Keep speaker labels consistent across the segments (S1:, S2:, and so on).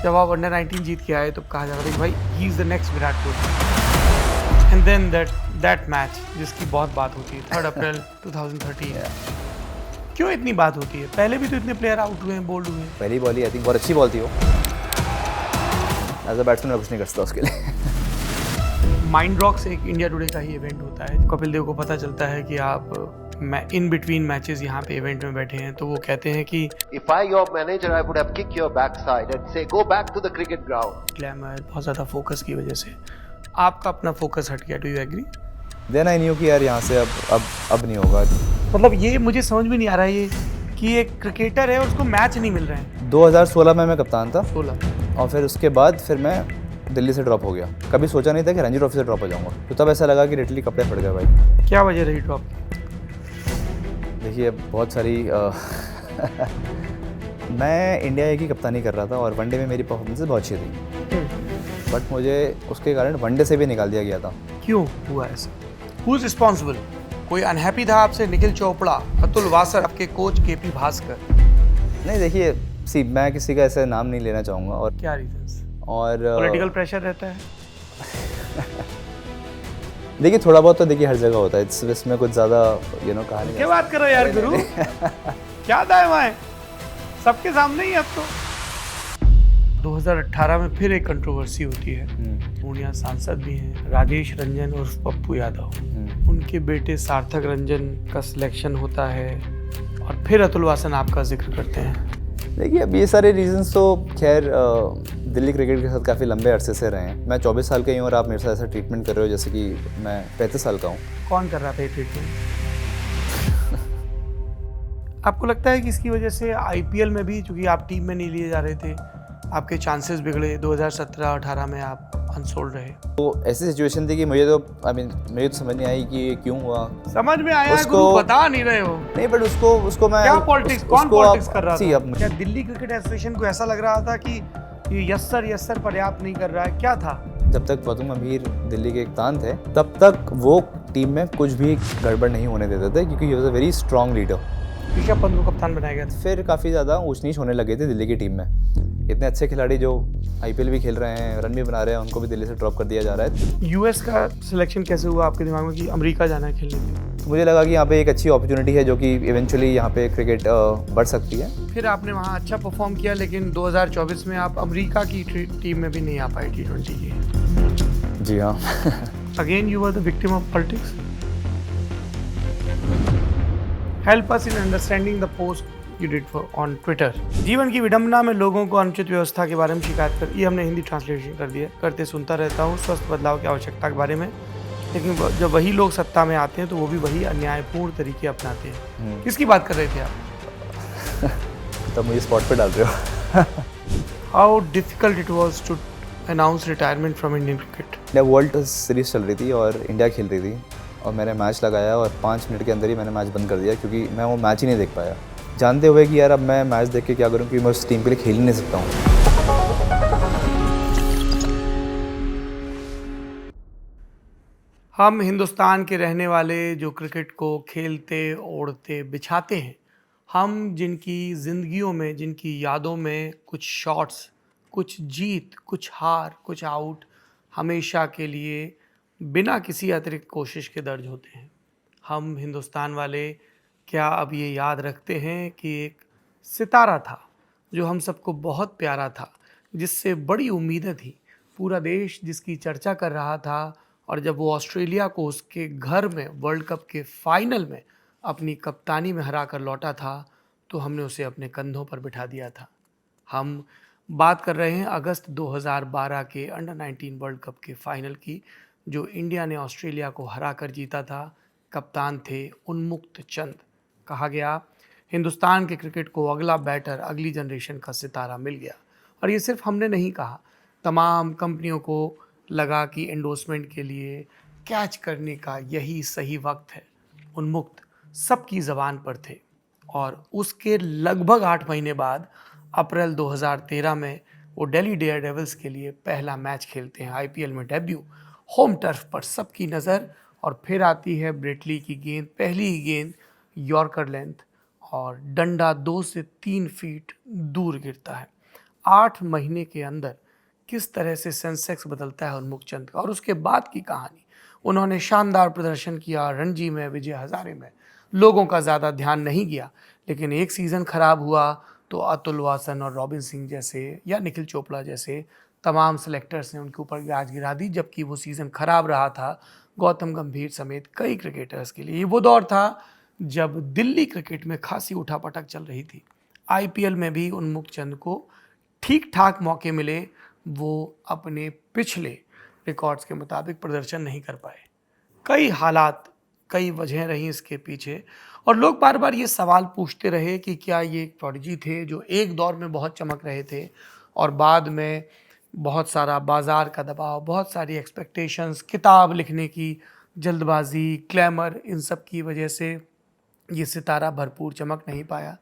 S1: जब आप अंडर 19 जीत के आए तो कहा जा रहा था कि भाई he is the next Virat Kohli. And then that match जिसकी बहुत बात होती है 3 अप्रैल 2013। क्यों इतनी बात होती है? पहले भी तो इतने प्लेयर आउट हुए हैं, बोल्ड हुए हैं।
S2: पहली बॉल ही आई थिंक बहुत अच्छी बॉल थी वो। एज अ बैट्समैन मैं कुछ नहीं कर सकता उसके लिए।
S1: माइंड रॉक्स एक इंडिया टुडे का ही इवेंट होता है। कपिल देव को पता चलता है कि आप इन बिटवीन मैचेस यहाँ पे इवेंट में बैठे हैं, तो वो कहते हैं कि
S3: If I your manager, I would have kicked your backside and say, go back to the cricket ground.
S1: Glamour बहुत ज़्यादा फोकस की वजह से आपका अपना फोकस हट गया। Do you agree?
S2: Then I knew कि यार यहाँ से अब नहीं होगा।
S1: मतलब ये मुझे समझ में नहीं आ रहा है ये कि एक क्रिकेटर है और उसको मैच नहीं मिल रहे हैं।
S2: 2016 में मैं कप्तान था
S1: 16
S2: और फिर उसके बाद फिर मैं दिल्ली से ड्रॉप हो गया। कभी सोचा नहीं था कि रणजी ट्रॉफी से ड्रॉप हो जाऊंगा, तो तब ऐसा लगा कि लिटरली कपड़े फट गए भाई।
S1: क्या वजह रही ड्रॉप?
S2: देखिए बहुत सारी मैं इंडिया ए की कप्तानी कर रहा था और वनडे में मेरी परफॉर्मेंस बहुत अच्छी थी, बट मुझे उसके कारण वनडे से भी निकाल दिया गया था।
S1: क्यों हुआ ऐसा? Who is responsible? कोई अनहैप्पी था आपसे? निखिल चोपड़ा, अतुल वासर, आपके कोच केपी भास्कर?
S2: नहीं देखिए मैं किसी का ऐसा नाम नहीं लेना चाहूँगा। और
S1: क्या रीजंस?
S2: और
S1: पॉलिटिकल प्रेशर रहता है?
S2: देखिए थोड़ा बहुत तो देखिए हर जगह होता है, इसमें कुछ ज़्यादा कहानी।
S1: क्या बात करो यार गुरु, क्या दाएं बाएं सबके सामने ही अब तो। 2018 में फिर एक कंट्रोवर्सी होती है। पूर्णिया सांसद भी हैं राजेश रंजन और पप्पू यादव, उनके बेटे सार्थक रंजन का सिलेक्शन होता है और फिर अतुल वासन आपका जिक्र करते हैं।
S2: देखिए अब ये सारे रीजंस तो खैर दिल्ली क्रिकेट के साथ काफ़ी लंबे अरसे से रहे हैं। मैं 24 साल का ही हूँ और आप मेरे साथ ऐसा ट्रीटमेंट कर रहे हो जैसे कि मैं 35 साल का हूँ।
S1: कौन कर रहा था ये ट्रीटमेंट? आपको लगता है कि इसकी वजह से आईपीएल में भी, चूंकि आप टीम में नहीं लिए जा रहे थे, आपके चांसेस बिगड़े? 2017-18 में आप अनसोल्ड रहे। तो
S2: ऐसी सिचुएशन थी कि मुझे तो समझ नहीं आई कि ये क्यों हुआ।
S1: समझ में आया गुरु, बता नहीं रहे हो।
S2: नहीं बट उसको मैं
S1: क्या पॉलिटिक्स, कौन पॉलिटिक्स कर रहा था?
S2: अब
S1: क्या दिल्ली क्रिकेट एसोसिएशन को ऐसा लग रहा था कि ये यस सर पर्याप्त नहीं कर रहा है? क्या था?
S2: जब तक गौतम गंभीर दिल्ली के कप्तान थे तब तक वो टीम में कुछ भी गड़बड़ नहीं होने देते थे, क्योंकि he was a very strong leader.
S1: Rishabh Pant को कप्तान बनाया गया था।
S2: फिर काफ़ी ज़्यादा ऊंच नीच होने लगे थे दिल्ली की टीम में। इतने अच्छे खिलाड़ी जो आईपीएल भी खेल रहे हैं, रन भी बना रहे हैं, उनको भी दिल्ली से ड्रॉप कर दिया जा रहा है।
S1: यूएस का सिलेक्शन कैसे हुआ आपके दिमाग में कि अमेरिका जाना है खेलने के लिए?
S2: तो मुझे लगा कि यहाँ पे एक अच्छी अपॉर्चुनिटी है जो कि इवेंचुअली यहाँ पे क्रिकेट बढ़ सकती है।
S1: फिर आपने वहाँ अच्छा परफॉर्म किया, लेकिन 2024 में आप अमेरिका की टीम में भी नहीं आ पाए T20 की।
S2: जी हाँ।
S1: Again you were the victim of politics. Help us in understanding the post you did on Twitter. जीवन की विडंबना में लोगों को अनुचित व्यवस्था के बारे में शिकायत कर, ये हमने हिंदी ट्रांसलेशन कर दिया। करते सुनता रहता हूँ स्वस्थ बदलाव की आवश्यकता के बारे में, लेकिन जब वही लोग सत्ता में आते हैं तो वो भी वही अन्यायपूर्ण तरीके अपनाते हैं। किसकी बात कर रहे थे आप?
S2: तब मुझे स्पॉट पे डाल रहे हो।
S1: How difficult it was to announce retirement from Indian cricket?
S2: World series चल रही थी और इंडिया खेल रही थी और मैंने मैच लगाया और 5 मिनट के अंदर ही मैंने मैच बंद कर दिया, क्योंकि मैं वो मैच ही नहीं देख पाया, जानते हुए कि यार अब मैं मैच देख के क्या करूं, क्योंकि मैं उस टीम के लिए खेल ही नहीं सकता हूं।
S1: हम हिंदुस्तान के रहने वाले जो क्रिकेट को खेलते, ओढ़ते, बिछाते हैं, हम जिनकी ज़िंदगियों में, जिनकी यादों में कुछ शॉट्स, कुछ जीत, कुछ हार, कुछ आउट हमेशा के लिए बिना किसी अतिरिक्त कोशिश के दर्ज होते हैं। हम हिंदुस्तान वाले क्या अब ये याद रखते हैं कि एक सितारा था जो हम सबको बहुत प्यारा था, जिससे बड़ी उम्मीदें थी, पूरा देश जिसकी चर्चा कर रहा था, और जब वो ऑस्ट्रेलिया को उसके घर में वर्ल्ड कप के फाइनल में अपनी कप्तानी में हरा कर लौटा था, तो हमने उसे अपने कंधों पर बिठा दिया था। हम बात कर रहे हैं अगस्त 2012 के अंडर 19 वर्ल्ड कप के फाइनल की, जो इंडिया ने ऑस्ट्रेलिया को हरा कर जीता था। कप्तान थे उन्मुक्त चंद। कहा गया हिंदुस्तान के क्रिकेट को अगला बैटर, अगली जनरेशन का सितारा मिल गया। और ये सिर्फ हमने नहीं कहा, तमाम कंपनियों को लगा कि एंडोर्समेंट के लिए कैच करने का यही सही वक्त है। उन्मुक्त सबकी ज़बान पर थे और उसके लगभग 8 महीने बाद अप्रैल 2013 में वो दिल्ली डेयरडेविल्स के लिए पहला मैच खेलते हैं, आईपीएल में डेब्यू, होम टर्फ पर सबकी नज़र। और फिर आती है ब्रेटली की गेंद, पहली ही गेंद यॉर्कर लेंथ, और डंडा 2 से 3 फीट दूर गिरता है। 8 महीने के अंदर किस तरह से सेंसेक्स बदलता है उन्मुक्त चंद का, और उसके बाद की कहानी। उन्होंने शानदार प्रदर्शन किया रणजी में, विजय हजारे में, लोगों का ज़्यादा ध्यान नहीं गया, लेकिन एक सीज़न खराब हुआ तो अतुल वासन और रॉबिन सिंह जैसे या निखिल चोपड़ा जैसे तमाम सेलेक्टर्स ने उनके ऊपर गाज गिरा दी, जबकि वो सीज़न खराब रहा था गौतम गंभीर समेत कई क्रिकेटर्स के लिए। ये वो दौर था जब दिल्ली क्रिकेट में खासी उठापटक चल रही थी। आईपीएल में भी उन्मुक्त चंद को ठीक ठाक मौके मिले, वो अपने पिछले रिकॉर्ड्स के मुताबिक प्रदर्शन नहीं कर पाए। कई हालात, कई वजहें रही इसके पीछे, और लोग बार बार ये सवाल पूछते रहे कि क्या ये एक प्रोडिजी थे जो एक दौर में बहुत चमक रहे थे और बाद में बहुत सारा बाजार का दबाव, बहुत सारी एक्सपेक्टेशंस, किताब लिखने की जल्दबाजी, ग्लैमर, इन सब की वजह से ये सितारा भरपूर चमक नहीं पाया।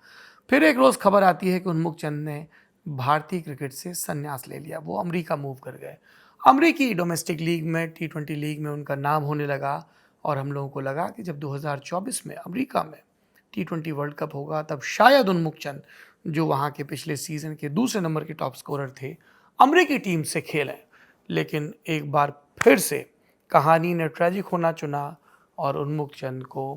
S1: फिर एक रोज़ खबर आती है कि उन्मुक्त चंद ने भारतीय क्रिकेट से संन्यास ले लिया, वो अमेरिका मूव कर गए। अमेरिकी डोमेस्टिक लीग में, T20 लीग में उनका नाम होने लगा, और हम लोगों को लगा कि जब 2024 में अमेरिका में T20 वर्ल्ड कप होगा तब शायद उन्मुक्त चंद, जो वहाँ के पिछले सीज़न के दूसरे नंबर के टॉप स्कोरर थे, अमेरिकी टीम से खेलें। लेकिन एक बार फिर से कहानी ने ट्रेजिक होना चुना और उन्मुक्त चंद को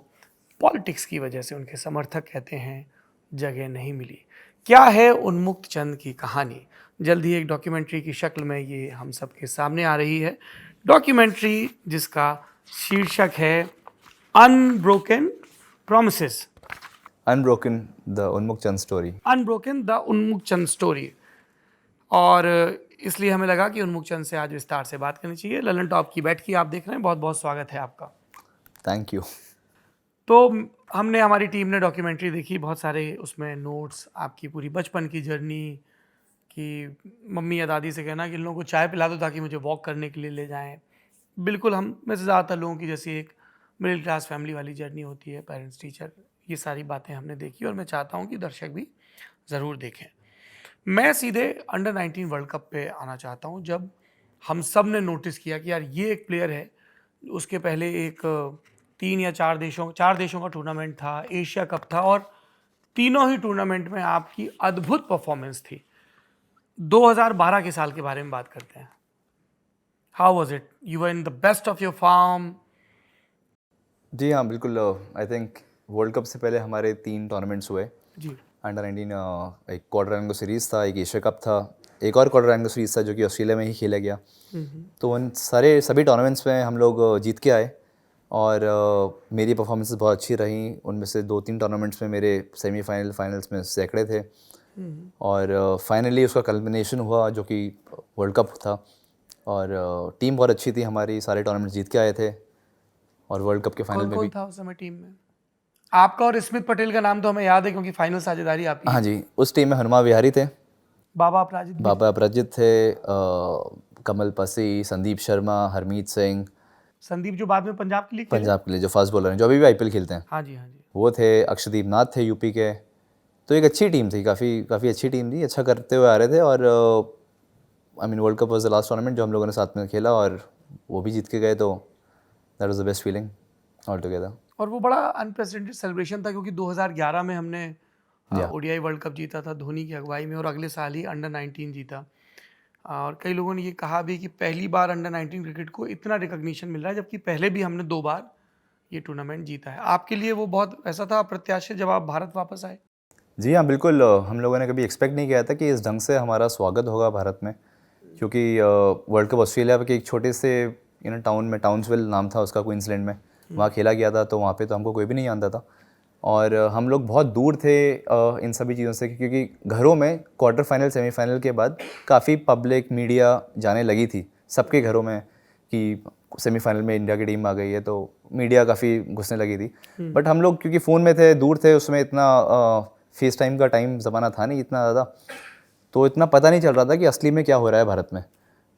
S1: पॉलिटिक्स की वजह से, उनके समर्थक कहते हैं, जगह नहीं मिली। क्या है उन्मुक्त चंद की कहानी? जल्द ही एक डॉक्यूमेंट्री की शक्ल में ये हम सबके सामने आ रही है। डॉक्यूमेंट्री जिसका शीर्षक है अनब्रोकन प्रॉमिसेस,
S2: अनब्रोकन द उन्मुक्त चंद स्टोरी।
S1: अनब्रोकन द उन्मुक्त चंद स्टोरी। और इसलिए हमें लगा कि उन्मुक्त चंद से आज विस्तार से बात करनी चाहिए। ललन टॉप की बैठकी आप देख रहे हैं, बहुत बहुत स्वागत है आपका।
S2: Thank you.
S1: तो हमने, हमारी टीम ने डॉक्यूमेंट्री देखी, बहुत सारे उसमें नोट्स, आपकी पूरी बचपन की जर्नी, कि मम्मी या दादी से कहना कि इन लोगों को चाय पिला दो ताकि मुझे वॉक करने के लिए ले जाएं। बिल्कुल हम में से ज़्यादातर लोगों की जैसी एक मिडिल क्लास फैमिली वाली जर्नी होती है, पेरेंट्स टीचर, ये सारी बातें हमने देखी और मैं चाहता हूँ कि दर्शक भी ज़रूर देखें। मैं सीधे अंडर 19 वर्ल्ड कप पे आना चाहता हूँ, जब हम सब ने नोटिस किया कि यार ये एक प्लेयर है। उसके पहले एक 3 या 4 देशों का टूर्नामेंट था, एशिया कप था, और तीनों ही टूर्नामेंट में आपकी अद्भुत परफॉर्मेंस थी। 2012 के साल के बारे में बात करते हैं। How was it? You were in the best of your form?
S2: जी हाँ, बिल्कुल। आई थिंक वर्ल्ड कप से पहले हमारे 3 टूर्नामेंट्स हुए
S1: जी।
S2: अंडर 19। एक क्वार्टर रैंको सीरीज़ था, एक एशिया कप था, एक और क्वार्टर रैंको सीरीज़ था जो कि ऑस्ट्रेलिया में ही खेला गया। तो उन सभी टूर्नामेंट्स में हम लोग जीत के आए, और मेरी परफॉर्मेंसेस बहुत अच्छी रही। उनमें से 2-3 टूर्नामेंट्स में मेरे सेमीफाइनल, फाइनल्स में सैकड़े थे, और फाइनली उसका कल्मिनेशन हुआ जो कि वर्ल्ड कप था। और टीम बहुत अच्छी थी हमारी, सारे टूर्नामेंट्स जीत के आए थे, और वर्ल्ड कप के फाइनल में भी।
S1: कौन था उस समय टीम में? आपका और स्मिथ पटेल का नाम तो हमें याद है क्योंकि फाइनल साझेदारी आपकी।
S2: हाँ जी, उस टीम में हनुमा विहारी थे,
S1: बाबा अपराजित भी?
S2: बाबा अपराजित थे, कमल पसी, संदीप शर्मा, हरमीत सिंह।
S1: संदीप जो बाद में पंजाब के लिए खेले?
S2: पंजाब के लिए जो फास्ट बॉलर हैं, जो अभी भी आईपीएल खेलते हैं,
S1: हाँ जी, हाँ जी।
S2: वो थे। अक्षदीप नाथ थे यूपी के। तो एक अच्छी टीम थी, काफ़ी अच्छी टीम थी, अच्छा करते हुए आ रहे थे। और I mean world cup was the last tournament जो हम लोगों ने साथ में खेला, और वो भी जीत के गए, तो that was the best feeling all together.
S1: और वो बड़ा अनप्रेसिडेंटेड सेलिब्रेशन था क्योंकि 2011 में हमने ओडीआई वर्ल्ड कप जीता था धोनी की अगुवाई में, और अगले साल ही अंडर 19 जीता। और कई लोगों ने ये कहा भी कि पहली बार अंडर 19 क्रिकेट को इतना रिकॉग्निशन मिल रहा है, जबकि पहले भी हमने 2 बार ये टूर्नामेंट जीता है। आपके लिए वो बहुत ऐसा था अप्रत्याशित जब आप भारत वापस आए?
S2: जी हाँ, बिल्कुल। हम लोगों ने कभी एक्सपेक्ट नहीं किया था कि इस ढंग से हमारा स्वागत होगा भारत में, क्योंकि वर्ल्ड कप ऑस्ट्रेलिया के एक छोटे से टाउन में, टाउन्सविल नाम था उसका, क्वींसलैंड में, वहाँ खेला गया था। तो वहाँ पे तो हमको कोई भी नहीं जानता था, और हम लोग बहुत दूर थे इन सभी चीज़ों से, क्योंकि घरों में क्वार्टर फाइनल, सेमीफाइनल के बाद काफ़ी पब्लिक मीडिया जाने लगी थी सबके घरों में कि सेमीफाइनल में इंडिया की टीम आ गई है, तो मीडिया काफ़ी घुसने लगी थी। बट हम लोग क्योंकि फ़ोन में थे, दूर थे, उसमें इतना फेस टाइम का टाइम ज़माना था नहीं इतना ज़्यादा, तो इतना पता नहीं चल रहा था कि असली में क्या हो रहा है भारत में।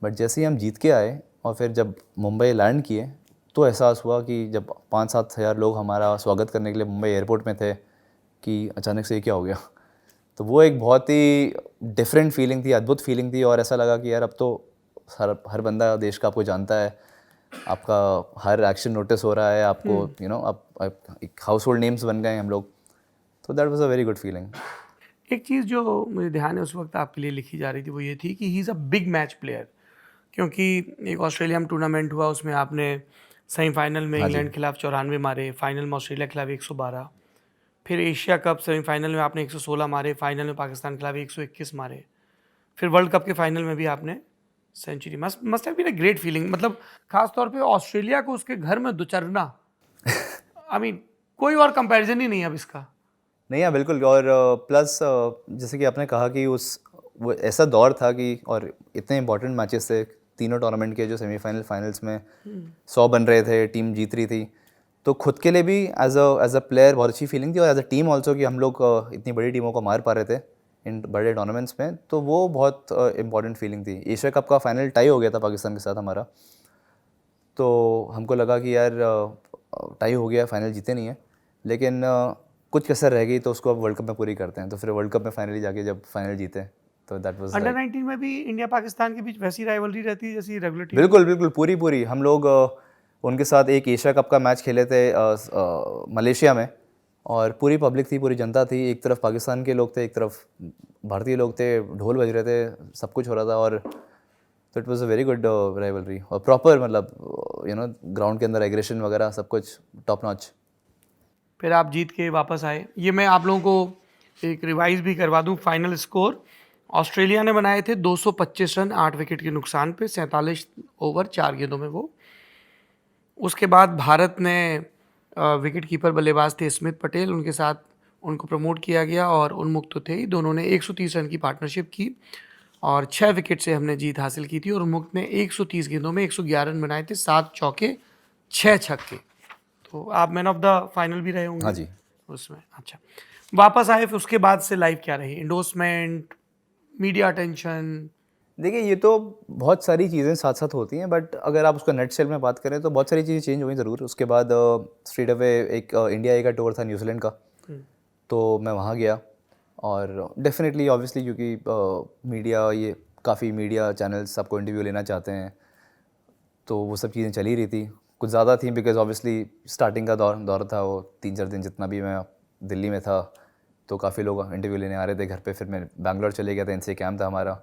S2: बट जैसे ही हम जीत के आए और फिर जब मुंबई लैंड किए, तो एहसास हुआ कि जब 5-7 हज़ार लोग हमारा स्वागत करने के लिए मुंबई एयरपोर्ट में थे, कि अचानक से ये क्या हो गया। तो वो एक बहुत ही डिफरेंट फीलिंग थी, अद्भुत फीलिंग थी, और ऐसा लगा कि यार अब तो हर बंदा देश का आपको जानता है, आपका हर एक्शन नोटिस हो रहा है, आपको आप एक हाउस होल्ड नेम्स बन गए हम लोग। तो that was a very good feeling.
S1: एक चीज़ जो मुझे ध्यान है उस वक्त आपके लिए लिखी जा रही थी वो ये थी कि he is a big match player, क्योंकि एक ऑस्ट्रेलिया में टूर्नामेंट हुआ उसमें आपने सेमीफाइनल में
S2: हाँ जी।
S1: इंग्लैंड के खिलाफ 94 मारे, फाइनल में ऑस्ट्रेलिया के खिलाफ 112, फिर एशिया कप सेमीफाइनल में आपने 116 मारे, फाइनल में पाकिस्तान के खिलाफ 121 मारे, फिर वर्ल्ड कप के फाइनल में भी आपने century. Must have been a great feeling, मतलब खास तौर पे ऑस्ट्रेलिया को उसके घर में दुचरना, आई मीन कोई और कंपैरिजन ही नहीं है अब इसका।
S2: नहीं, हाँ बिल्कुल। और प्लस जैसे कि आपने कहा कि उस वो ऐसा दौर था कि और इतने इंपॉर्टेंट मैचेस थे तीनों टूर्नामेंट के, जो सेमीफाइनल फाइनल्स में 100 बन रहे थे, टीम जीत रही थी, तो खुद के लिए भी एज अ प्लेयर बहुत अच्छी फीलिंग थी, और एज अ टीम ऑल्सो कि हम लोग इतनी बड़ी टीमों को मार पा रहे थे इन बड़े टूर्नामेंट्स में, तो वो बहुत इंपॉर्टेंट फीलिंग थी। एशिया कप का फाइनल टाई हो गया था पाकिस्तान के साथ हमारा, तो हमको लगा कि यार टाई हो गया, फाइनल जीते नहीं है, लेकिन कुछ कसर रह गई तो उसको अब वर्ल्ड कप में पूरी करते हैं। तो फिर वर्ल्ड कप में फाइनली जाके जब फाइनल जीते तो दैट वाज
S1: अंडर 19 में भी इंडिया पाकिस्तान के बीच वैसी राइवलरी रहती है जैसी रेगुलर टीम।
S2: बिल्कुल बिल्कुल, पूरी पूरी। हम लोग उनके साथ एक एशिया कप का मैच खेले थे मलेशिया में, और पूरी पब्लिक थी, पूरी जनता थी, एक तरफ पाकिस्तान के लोग थे, एक तरफ भारतीय लोग थे, ढोल बज रहे थे, सब कुछ हो रहा था, और तो it was a very good rivalry, और प्रॉपर मतलब ग्राउंड के अंदर एग्रेशन वगैरह सब कुछ टॉप नॉच।
S1: फिर आप जीत के वापस आए। ये मैं आप लोगों को एक रिवाइज भी करवा दूं, फाइनल स्कोर ऑस्ट्रेलिया ने बनाए थे 225 रन 8 विकेट के नुकसान पे, 47 ओवर 4 गेंदों में वो। उसके बाद भारत ने विकेट कीपर बल्लेबाज थे स्मिथ पटेल, उनके साथ उनको प्रमोट किया गया और उन्मुक्त तो थे ही, दोनों ने 130 रन की पार्टनरशिप की और 6 विकेट से हमने जीत हासिल की थी। और उन्मुक्त ने 130 गेंदों में 111 रन बनाए थे, 7 चौके 6 छक्के। तो आप मैन ऑफ द फाइनल भी रहे होंगे।
S2: हाँ जी।
S1: उसमें। अच्छा, वापस आए फिर उसके बाद से लाइफ क्या रही? Endorsement, media attention?
S2: देखिए, ये तो बहुत सारी चीज़ें साथ साथ होती हैं, बट अगर आप उसका नेट सेल में बात करें तो बहुत सारी चीज़ें चेंज हुई ज़रूर। उसके बाद स्ट्रेट अवे एक इंडिया ए का टूर था न्यूजीलैंड का, तो मैं वहाँ गया, और डेफिनेटली ऑब्वियसली क्योंकि मीडिया, ये काफ़ी मीडिया चैनल्स सबको इंटरव्यू लेना चाहते हैं, तो वो सब चीज़ें चली रही थी, कुछ ज़्यादा थी, बिकॉज ऑब्वियसली स्टार्टिंग का दौर था वो 3-4 दिन जितना भी मैं दिल्ली में था, तो काफ़ी लोग इंटरव्यू लेने आ रहे थे घर पे। फिर मैं बैंगलोर चले गया था, एनसीए कैंप था हमारा,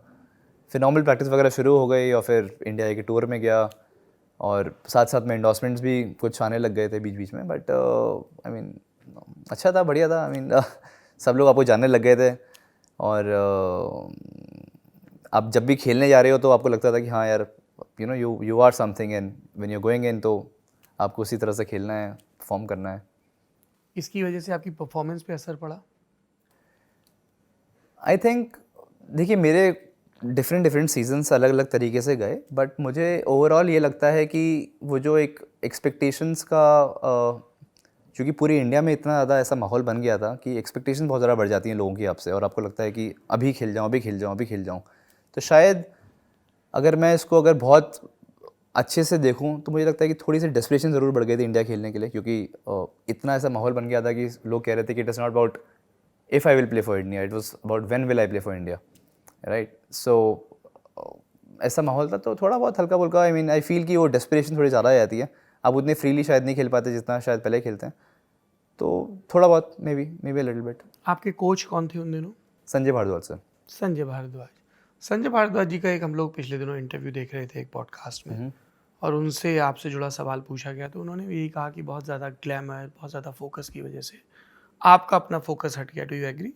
S2: फिर नॉर्मल प्रैक्टिस वगैरह शुरू हो गई, और फिर इंडिया के टूर में गया, और साथ साथ में एंडोर्समेंट्स भी कुछ आने लग गए थे बीच बीच में, बट आई मीन अच्छा था, बढ़िया था। आई मीन सब लोग आपको जानने लग गए थे, और आप जब भी खेलने जा रहे हो तो आपको लगता था कि हाँ यार, you are something, and when you going in तो आपको उसी तरह से खेलना है, परफॉर्म करना है।
S1: इसकी वजह से आपकी परफॉर्मेंस पे असर पड़ा?
S2: आई थिंक, देखिए, मेरे डिफरेंट सीजन्स अलग अलग तरीके से गए, बट मुझे ओवरऑल ये लगता है कि वो जो एक एक्सपेक्टेशंस का क्योंकि पूरी इंडिया में इतना ज़्यादा ऐसा माहौल बन गया था कि एक्सपेक्टेशन बहुत ज़्यादा बढ़ जाती हैं लोगों की आपसे, और आपको लगता है कि अभी खेल जाऊँ, अभी खेल जाऊँ, अभी खेल जाऊँ। तो शायद अगर मैं इसको अगर बहुत अच्छे से देखूँ तो मुझे लगता है कि थोड़ी सी डेस्परेशन ज़रूर बढ़ गई थी इंडिया खेलने के लिए, क्योंकि इतना ऐसा माहौल बन गया था कि लोग कह रहे थे कि it is not about if I will play for India, it was about when will I play for India, right. So ऐसा माहौल था, तो थोड़ा बहुत हल्का फुल्का, आई मीन आई फील कि वो डेस्परेशन थोड़ी ज़्यादा आ जाती है, आप उतने फ्रीली शायद नहीं खेल पाते जितना शायद पहले खेलते हैं, तो थोड़ा बहुत मे बी लिटिल बिट।
S1: आपके कोच कौन थे उन दिनों?
S2: संजय भारद्वाज सर।
S1: संजय भारद्वाज। संजय भारद्वाज जी का एक हम लोग पिछले दिनों इंटरव्यू देख रहे थे एक पॉडकास्ट में, और उनसे आपसे जुड़ा सवाल पूछा गया, तो उन्होंने भी यही कहा कि बहुत ज़्यादा ग्लैमर, बहुत ज़्यादा फोकस की वजह से आपका अपना फोकस हट गया। Do you agree?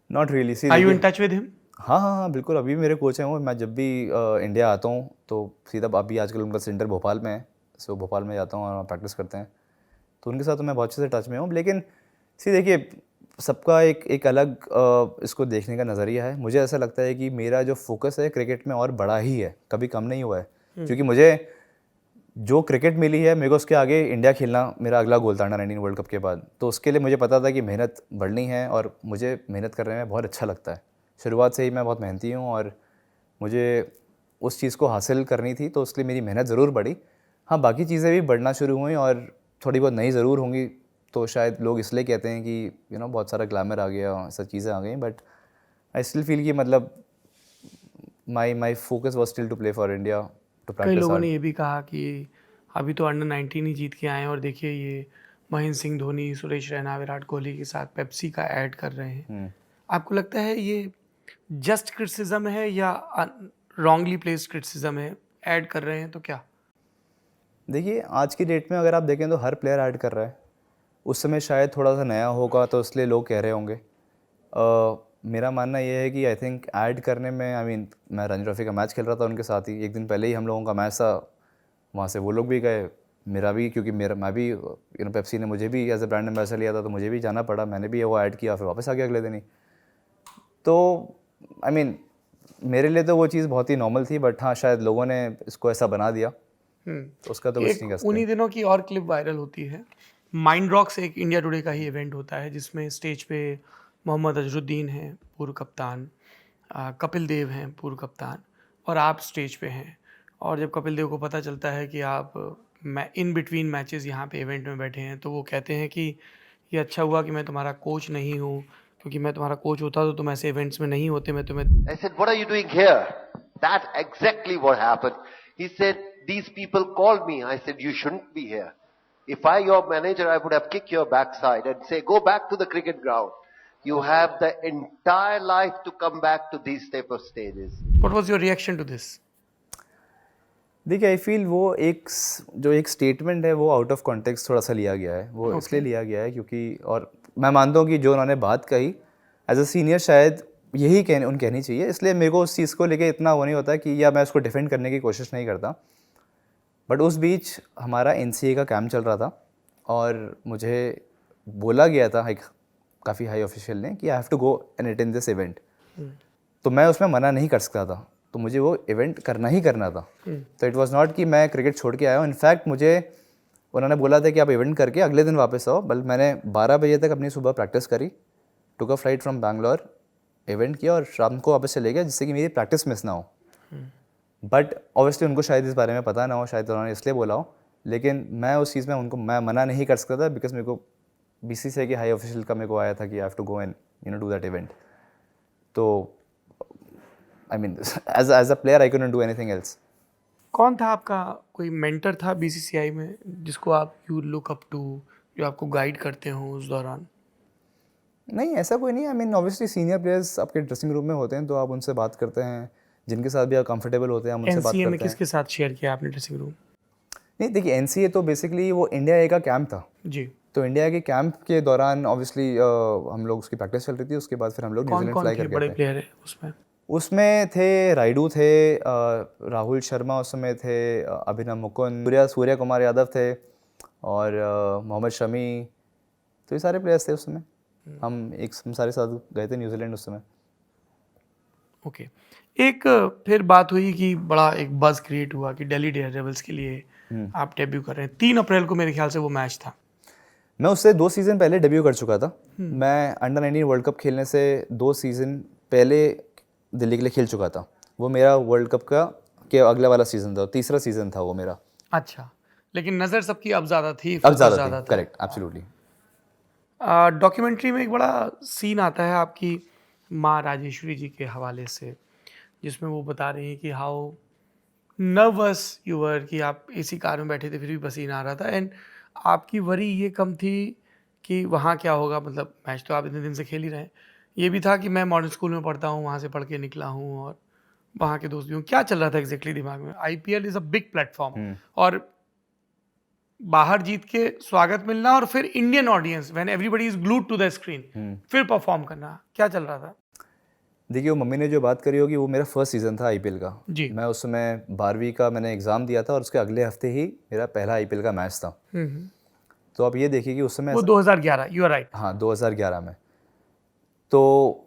S2: Not really. See,
S1: are you in touch with him?
S2: हाँ हाँ हाँ, बिल्कुल, अभी भी मेरे कोच हैं वो। मैं जब भी इंडिया आता हूँ तो सीधा, अभी आजकल उनका सेंटर भोपाल में है, सो भोपाल में जाता हूँ और प्रैक्टिस करते हैं, तो उनके साथ तो मैं बहुत अच्छे से टच में हूँ। लेकिन सी, देखिए, सबका एक अलग इसको देखने का नज़रिया है। मुझे ऐसा लगता है कि मेरा जो फोकस है क्रिकेट में और बड़ा ही है, कभी कम नहीं हुआ है, क्योंकि मुझे जो क्रिकेट मिली है, मेरे को उसके आगे इंडिया खेलना मेरा अगला गोल था 19 वर्ल्ड कप के बाद। तो उसके लिए मुझे पता था कि मेहनत बढ़नी है, और मुझे मेहनत करने में बहुत अच्छा लगता है। शुरुआत से ही मैं बहुत मेहनती हूँ, और मुझे उस चीज़ को हासिल करनी थी, तो उसके लिए मेरी मेहनत ज़रूर बढ़ी। हाँ, बाकी चीज़ें भी बढ़ना शुरू हुई, और थोड़ी बहुत नई ज़रूर होंगी, तो शायद लोग इसलिए कहते हैं कि बहुत सारा ग्लैमर आ गया, ऐसा चीज़ें आ गई, बट आई स्टिल फील कि मतलब my focus was still to play for India, to
S1: कई
S2: प्रैक्टिस
S1: लोगों
S2: हार्ड।
S1: ने ये भी कहा कि अभी तो अंडर 19 ही जीत के आए हैं, और देखिए ये महेंद्र सिंह धोनी, सुरेश रैना, विराट कोहली के साथ पेप्सी का ऐड कर रहे हैं। आपको लगता है ये जस्ट क्रिटिसिज्म है या रॉन्गली प्लेस्ड क्रिटिसिज्म है? ऐड कर रहे हैं तो क्या?
S2: देखिए आज की डेट में अगर आप देखें तो हर प्लेयर ऐड कर रहा है। उस समय शायद थोड़ा सा नया होगा तो इसलिए लोग कह रहे होंगे। मेरा मानना ये है कि आई थिंक ऐड करने में मैं रणजी ट्रॉफी का मैच खेल रहा था उनके साथ ही, एक दिन पहले ही हम लोगों का मैच था, वहाँ से वो लोग भी गए, मेरा भी, क्योंकि मैं भी पेप्सी ने मुझे भी एज ए ब्रांड एम्बेसडर लिया था तो मुझे भी जाना पड़ा, मैंने भी वो ऐड किया, फिर वापस आ गया अगले दिन ही। तो मेरे लिए तो वो चीज़ बहुत ही नॉर्मल थी, बट हाँ शायद लोगों ने इसको ऐसा बना दिया तो उसका तो कुछ नहीं कर
S1: एक उन्हीं
S2: सकते।
S1: दिनों की और क्लिप वायरल होती है। माइंड रॉक्स एक इंडिया टुडे का ही इवेंट होता है जिसमें स्टेज पे मोहम्मद अजरुद्दीन हैं पूर्व कप्तान, कपिल देव हैं पूर्व कप्तान, और आप स्टेज पे हैं। और जब कपिल देव को पता चलता है कि आप इन बिटवीन मैचेस यहाँ पे इवेंट में बैठे हैं तो वो कहते हैं कि ये अच्छा हुआ कि मैं तुम्हारा कोच नहीं हूँ, क्योंकि मैं तुम्हारा कोच होता तो तुम ऐसे इवेंट्स में नहीं होते, मैं तुम्हें।
S3: I said, what are you doing here? That's exactly what happened. He said, these people called me. I said, you shouldn't be here. If I, your manager, I would have kicked your backside and say, go back to the cricket ground. You have the entire life to come back to these type of stages.
S1: What was your reaction to this?
S2: देखिए I feel वो जो एक statement है वो out of context थोड़ा सा लिया गया है, वो इसलिए लिया गया है क्योंकि, और मैं मानता हूँ कि जो उन्होंने बात कही एज अ सीनियर शायद यही कहनी चाहिए, इसलिए मेरे को उस चीज़ को लेके इतना वो नहीं होता कि, या मैं उसको डिफेंड करने की कोशिश नहीं करता। बट उस बीच हमारा NCA का कैंप चल रहा था और मुझे बोला गया था एक काफ़ी हाई ऑफिशियल ने कि I have to go and attend this event, तो मैं उसमें मना नहीं कर सकता था, तो मुझे वो इवेंट करना ही करना था। तो इट वाज नॉट कि मैं क्रिकेट छोड़ के आया हूँ, इनफैक्ट मुझे उन्होंने बोला था कि आप इवेंट करके अगले दिन वापस आओ, बल्कि मैंने 12 बजे तक अपनी सुबह प्रैक्टिस करी, took a flight from Bangalore, event किया और शाम को वापस चले गया जिससे कि मेरी प्रैक्टिस मिस ना हो। बट ऑब्वियसली उनको शायद इस बारे में पता ना हो, शायद उन्होंने इसलिए बोला हो, लेकिन मैं उस चीज़ में मैं मना नहीं कर सकता था बिकॉज मेरे को BCCI के हाई ऑफिशियल का मेरे को आया था कि I have to go and do that event. तो as a player I couldn't do anything else.
S1: कौन था आपका कोई मेंटर था BCCI में जिसको आप यू लुक अप टू, जो आपको गाइड करते हो उस दौरान?
S2: नहीं ऐसा कोई नहीं, ऑब्वियसली सीनियर प्लेयर्स आपके ड्रेसिंग रूम में होते हैं तो आप उनसे बात करते हैं, जिनके साथ भी आप कंफर्टेबल होते हैं हम उनसे बात
S1: NCA में
S2: करते हैं।
S1: किसके साथ शेयर किया आपने ड्रेसिंग रूम?
S2: नहीं देखिए NCA तो बेसिकली वो इंडिया ए का कैंप था,
S1: जी।
S2: तो इंडिया के कैंप के दौरान ऑब्वियसली हम लोग उसकी प्रैक्टिस चल रही थी, उसके बाद फिर हम लोग
S1: कौन
S2: न्यूजीलैंड
S1: कौन
S2: फ्लाई
S1: थे
S2: कर
S1: बड़े
S2: गए थे।
S1: प्लेयर है उसमें?
S2: उसमें थे राइडू थे, राहुल शर्मा उस समय थे, अभिनव मुकुंद, सूर्या कुमार यादव थे और मोहम्मद शमी, तो ये सारे प्लेयर्स थे उस समय। हम सारे साथ गए थे न्यूजीलैंड उस समय।
S1: ओके। एक फिर बात हुई कि बड़ा एक बज़ क्रिएट हुआ कि दिल्ली डेयरडेविल्स के लिए आप डेब्यू कर रहे हैं। 3 अप्रैल को मेरे ख्याल से वो मैच था।
S2: मैं उससे 2 सीज़न पहले डेब्यू कर चुका था। मैं अंडर 19 वर्ल्ड कप खेलने से 2 सीज़न पहले दिल्ली के लिए खेल चुका था। वो मेरा वर्ल्ड कप के अगला वाला सीज़न था, तीसरा सीज़न था वो मेरा।
S1: अच्छा, लेकिन नज़र सबकी अब ज़्यादा थी,
S2: अब
S1: फोकस
S2: ज़्यादा
S1: था।
S2: थी, करेक्ट, एब्सोल्युटली।
S1: डॉक्यूमेंट्री में एक बड़ा सीन आता है आपकी माँ राजेश्वरी जी के हवाले से, जिसमें वो बता रही हैं कि हाउ नर्वस यू वर, कि आप AC कार में बैठे थे फिर भी पसीना आ रहा था, एंड आपकी वरी ये कम थी कि वहाँ क्या होगा, मतलब मैच तो आप इतने दिन से खेल ही रहे हैं, ये भी था कि मैं मॉडर्न स्कूल में पढ़ता हूँ, वहाँ से पढ़ के निकला हूँ और वहाँ के दोस्त भी हूँ। क्या चल रहा था एग्जैक्टली दिमाग में? IPL is a big platform, और बाहर जीत के स्वागत मिलना और फिर Indian audience when everybody is glued to the screen फिर परफॉर्म करना, क्या चल रहा था?
S2: देखिए वो मम्मी ने जो बात करी होगी वो मेरा फर्स्ट सीज़न था IPL का
S1: जी।
S2: मैं उस समय 12वीं का मैंने एग्ज़ाम दिया था और उसके अगले हफ्ते ही मेरा पहला IPL का मैच था। तो आप ये देखिए कि उस समय
S1: वो 2011, यू आर राइट।
S2: हाँ 2011 में, तो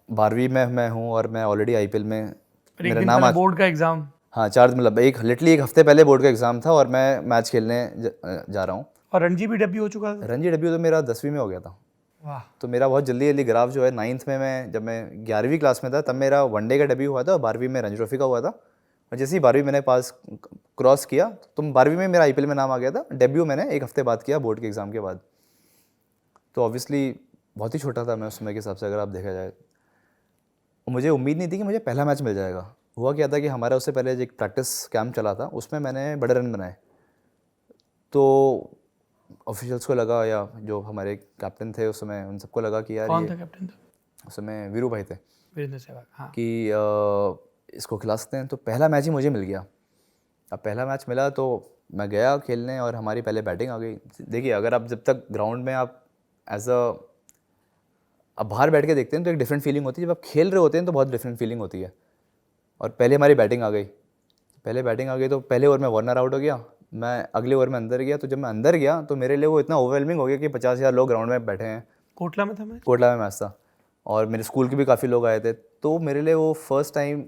S2: 12वीं में मैं हूँ और मैं ऑलरेडी IPL में
S1: और एक
S2: मेरा
S1: दिन
S2: नाम
S1: पहले बोर्ड का एग्जाम।
S2: हाँ 4 मतलब लिटरली एक हफ्ते पहले बोर्ड का एग्ज़ाम था और मैं मैच खेलने जा रहा हूँ।
S1: और रणजी भी डेब्यू हो चुका था।
S2: रणजी डेब्यू तो मेरा 10वीं में हो गया था।
S1: वाह।
S2: तो मेरा बहुत जल्दी ग्राफ जो है 9th में, मैं जब मैं 11वीं क्लास में था तब मेरा वनडे का डेब्यू हुआ था और 12वीं में रणजी ट्रॉफी का हुआ था। और जैसे ही 12वीं मैंने पास क्रॉस किया तो 12वीं में मेरा IPL में नाम आ गया था। डेब्यू मैंने एक हफ्ते बाद किया बोर्ड के एग्ज़ाम के बाद। तो ऑब्वियसली बहुत ही छोटा था मैं उस समय के हिसाब से अगर आप देखा जाए। मुझे उम्मीद नहीं थी कि मुझे पहला मैच मिल जाएगा। हुआ क्या था कि हमारा उससे पहले एक प्रैक्टिस कैंप चला था, उसमें मैंने बड़े रन बनाए। तो ऑफिशियल्स को लगा या जो हमारे कैप्टन थे उस समय उन सबको लगा कि यार
S1: कौन
S2: ये
S1: था कैप्टन था?
S2: उस समय वीरू भाई थे
S1: वीरेंद्र सहवाग, हाँ।
S2: कि इसको खिला सकते हैं, तो पहला मैच ही मुझे मिल गया। अब पहला मैच मिला तो मैं गया खेलने और हमारी पहले बैटिंग आ गई। देखिए अगर आप जब तक ग्राउंड में आप एज अ आप बाहर बैठ के देखते हैं तो एक डिफरेंट फीलिंग होती है, जब आप खेल रहे होते हैं तो बहुत डिफरेंट फीलिंग होती है। और पहले हमारी बैटिंग आ गई, तो पहले ओवर में वार्नर आउट हो गया, मैं अगले ओवर में अंदर गया। तो जब मैं अंदर गया तो मेरे लिए वो इतना ओवरवेलमिंग हो गया कि 50,000 लोग ग्राउंड में बैठे हैं।
S1: कोटला में था मैच?
S2: कोटला में मैच था और मेरे स्कूल के भी काफ़ी लोग आए थे, तो मेरे लिए वो first time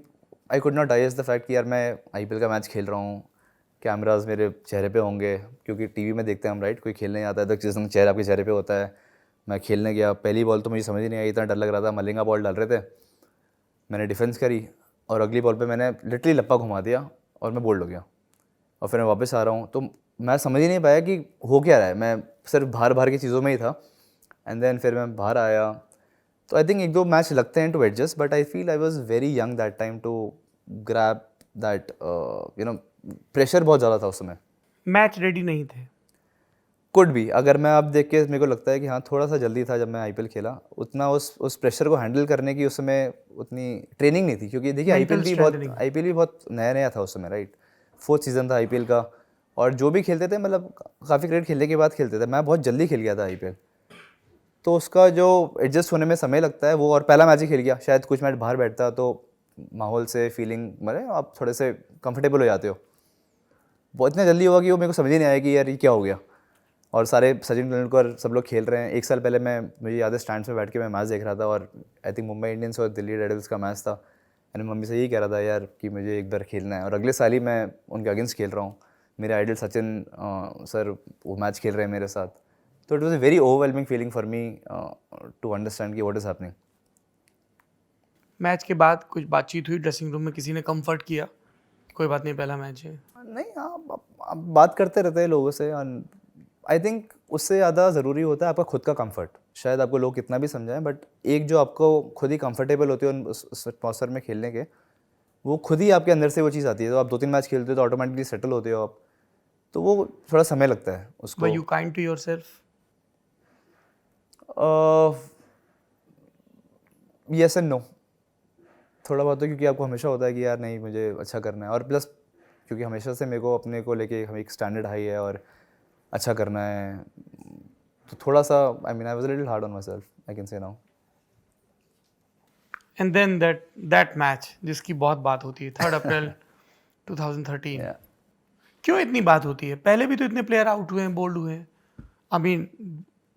S2: I could not digest the fact कि यार मैं आईपीएल का मैच खेल रहा हूँ, कैमराज मेरे चेहरे पे होंगे, क्योंकि टीवी में देखते हैं हम, राइट, कोई खेलने आता है तो जिस चेहरा आपके चेहरे पे होता है। मैं खेलने गया, पहली बॉल तो मुझे समझ ही नहीं आई, इतना डर लग रहा था। मलिंगा बॉल डाल रहे थे, मैंने डिफेंस करी और अगली बॉल पे मैंने लिटरली लप्पा घुमा दिया और मैं बोल्ड हो गया। और फिर मैं वापस आ रहा हूँ तो मैं समझ ही नहीं पाया कि हो क्या रहा है, मैं सिर्फ बाहर की चीज़ों में ही था। एंड देन फिर मैं बाहर आया तो आई थिंक एक दो मैच लगते हैं to adjust, but I feel I was very young that time to grab that pressure बहुत ज़्यादा था उस समय।
S1: मैच रेडी नहीं थे?
S2: कुड भी, अगर मैं अब देख के मेरे को लगता है कि हाँ थोड़ा सा जल्दी था जब मैं आईपीएल खेला, उतना उस प्रेशर को हैंडल करने की उस समय उतनी ट्रेनिंग नहीं थी, क्योंकि देखिए
S1: Mental strength नहीं।
S2: आईपीएल भी बहुत नया नया था उस समय, राइट, 4th सीज़न था आईपीएल का। और जो भी खेलते थे मतलब काफ़ी क्रिकेट खेलने के बाद खेलते थे, मैं बहुत जल्दी खेल गया था आईपीएल, तो उसका जो एडजस्ट होने में समय लगता है वो। और पहला मैच ही खेल गया, शायद कुछ मैच बाहर बैठता तो माहौल से फीलिंग मतलब आप थोड़े से कंफर्टेबल हो जाते हो। बहुत इतना जल्दी हुआ कि वो मेरे को समझ ही नहीं आया कि यार ये क्या हो गया। और सारे सचिन तेंदुलकर सब लोग खेल रहे हैं। एक साल पहले मुझे याद है स्टैंड्स में बैठ के मैं मैच देख रहा था और आई थिंक मुंबई इंडियंस और दिल्ली डेविल्स का मैच था। मैंने मम्मी से यही कह रहा था यार कि मुझे एक बार खेलना है, और अगले साल ही मैं उनके अगेंस्ट खेल रहा हूँ। मेरे आइडल सचिन सर वो मैच खेल रहे हैं मेरे साथ, तो it was a very overwhelming feeling for me to understand कि व्हाट इज़ हैपनिंग।
S1: मैच के बाद कुछ बातचीत हुई ड्रेसिंग रूम में? किसी ने कंफर्ट किया, कोई बात नहीं पहला मैच है?
S2: नहीं, आप बात करते रहते हैं लोगों से। आई थिंक उससे ज़्यादा ज़रूरी होता है आपका खुद का कंफर्ट। शायद आपको लोग कितना भी समझाएं, बट एक जो आपको खुद ही कंफर्टेबल होते हो उस एटमॉस्फेयर में खेलने के, वो खुद ही आपके अंदर से वो चीज़ आती है। तो आप 2-3 मैच खेलते हो तो ऑटोमेटिकली सेटल होते हो आप, तो वो थोड़ा समय लगता है उसको।
S1: Were you kind to yourself?
S2: Yes and no, थोड़ा बहुत तो, क्योंकि आपको हमेशा होता है कि यार नहीं मुझे अच्छा करना है, और प्लस क्योंकि हमेशा से मेरे को अपने को लेके हम एक स्टैंडर्ड हाई है और अच्छा करना है, तो थोड़ा सा I mean I was a little hard on myself, I can say now.
S1: And then that match जिसकी बहुत बात होती है, 3 अप्रैल 2013, क्यों इतनी बात होती है? पहले भी तो इतने प्लेयर आउट हुए हैं, बोल्ड हुए हैं। I mean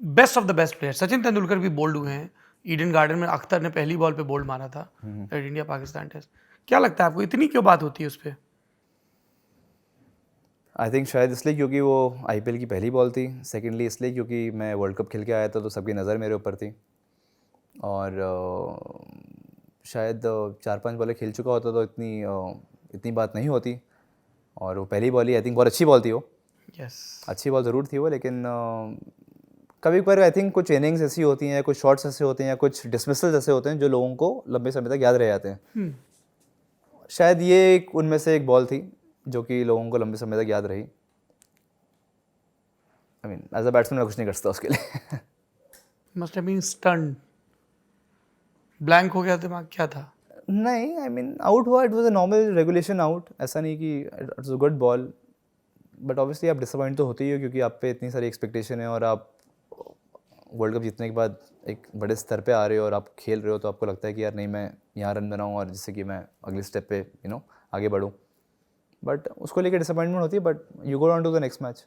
S1: best of the best player, Sachin Tendulkar भी बोल्ड हुए हैं। ईडन गार्डन में अख्तर ने पहली बॉल पे बोल्ड मारा था एट इंडिया पाकिस्तान टेस्ट। क्या लगता है आपको इतनी क्यों बात होती है उस पर?
S2: आई थिंक शायद इसलिए क्योंकि वो आईपीएल की पहली बॉल थी, सेकेंडली इसलिए क्योंकि मैं वर्ल्ड कप खेल के आया था तो सबकी नज़र मेरे ऊपर थी, और शायद 4-5 बॉलें खेल चुका होता तो इतनी बात नहीं होती। और वो पहली बॉल ही आई थिंक बहुत अच्छी बॉल थी, वो
S1: यस।
S2: अच्छी बॉल ज़रूर थी वो, लेकिन कभी कभार आई थिंक कुछ इनिंग्स ऐसी होती हैं, कुछ शॉट्स ऐसे होते हैं या कुछ डिसमिसल्स ऐसे होते हैं जो लोगों को लंबे समय तक याद रह जाते हैं। शायद ये एक उनमें से एक बॉल थी जो कि लोगों को लंबे समय तक याद रही। I mean as a batsman मैं कुछ नहीं कर सकता उसके लिए।
S1: Must have been stunned, blank हो गया दिमाग, क्या था?
S2: नहीं, आई मीन आउट हुआ, it was a normal regulation out, ऐसा नहीं कि it's a good ball, but obviously आप डिसअपॉइंट तो होते ही हो क्योंकि आप पे इतनी सारी एक्सपेक्टेशन है और आप वर्ल्ड कप जीतने के बाद एक बड़े स्तर पे आ रहे हो और आप खेल रहे हो, तो आपको लगता है कि यार नहीं मैं यहाँ रन बनाऊँ और जिससे कि मैं अगले स्टेप पे आगे बढ़ूँ। बट उसको लेकर डिसअपॉइंटमेंट होती है, but you go on to the next match.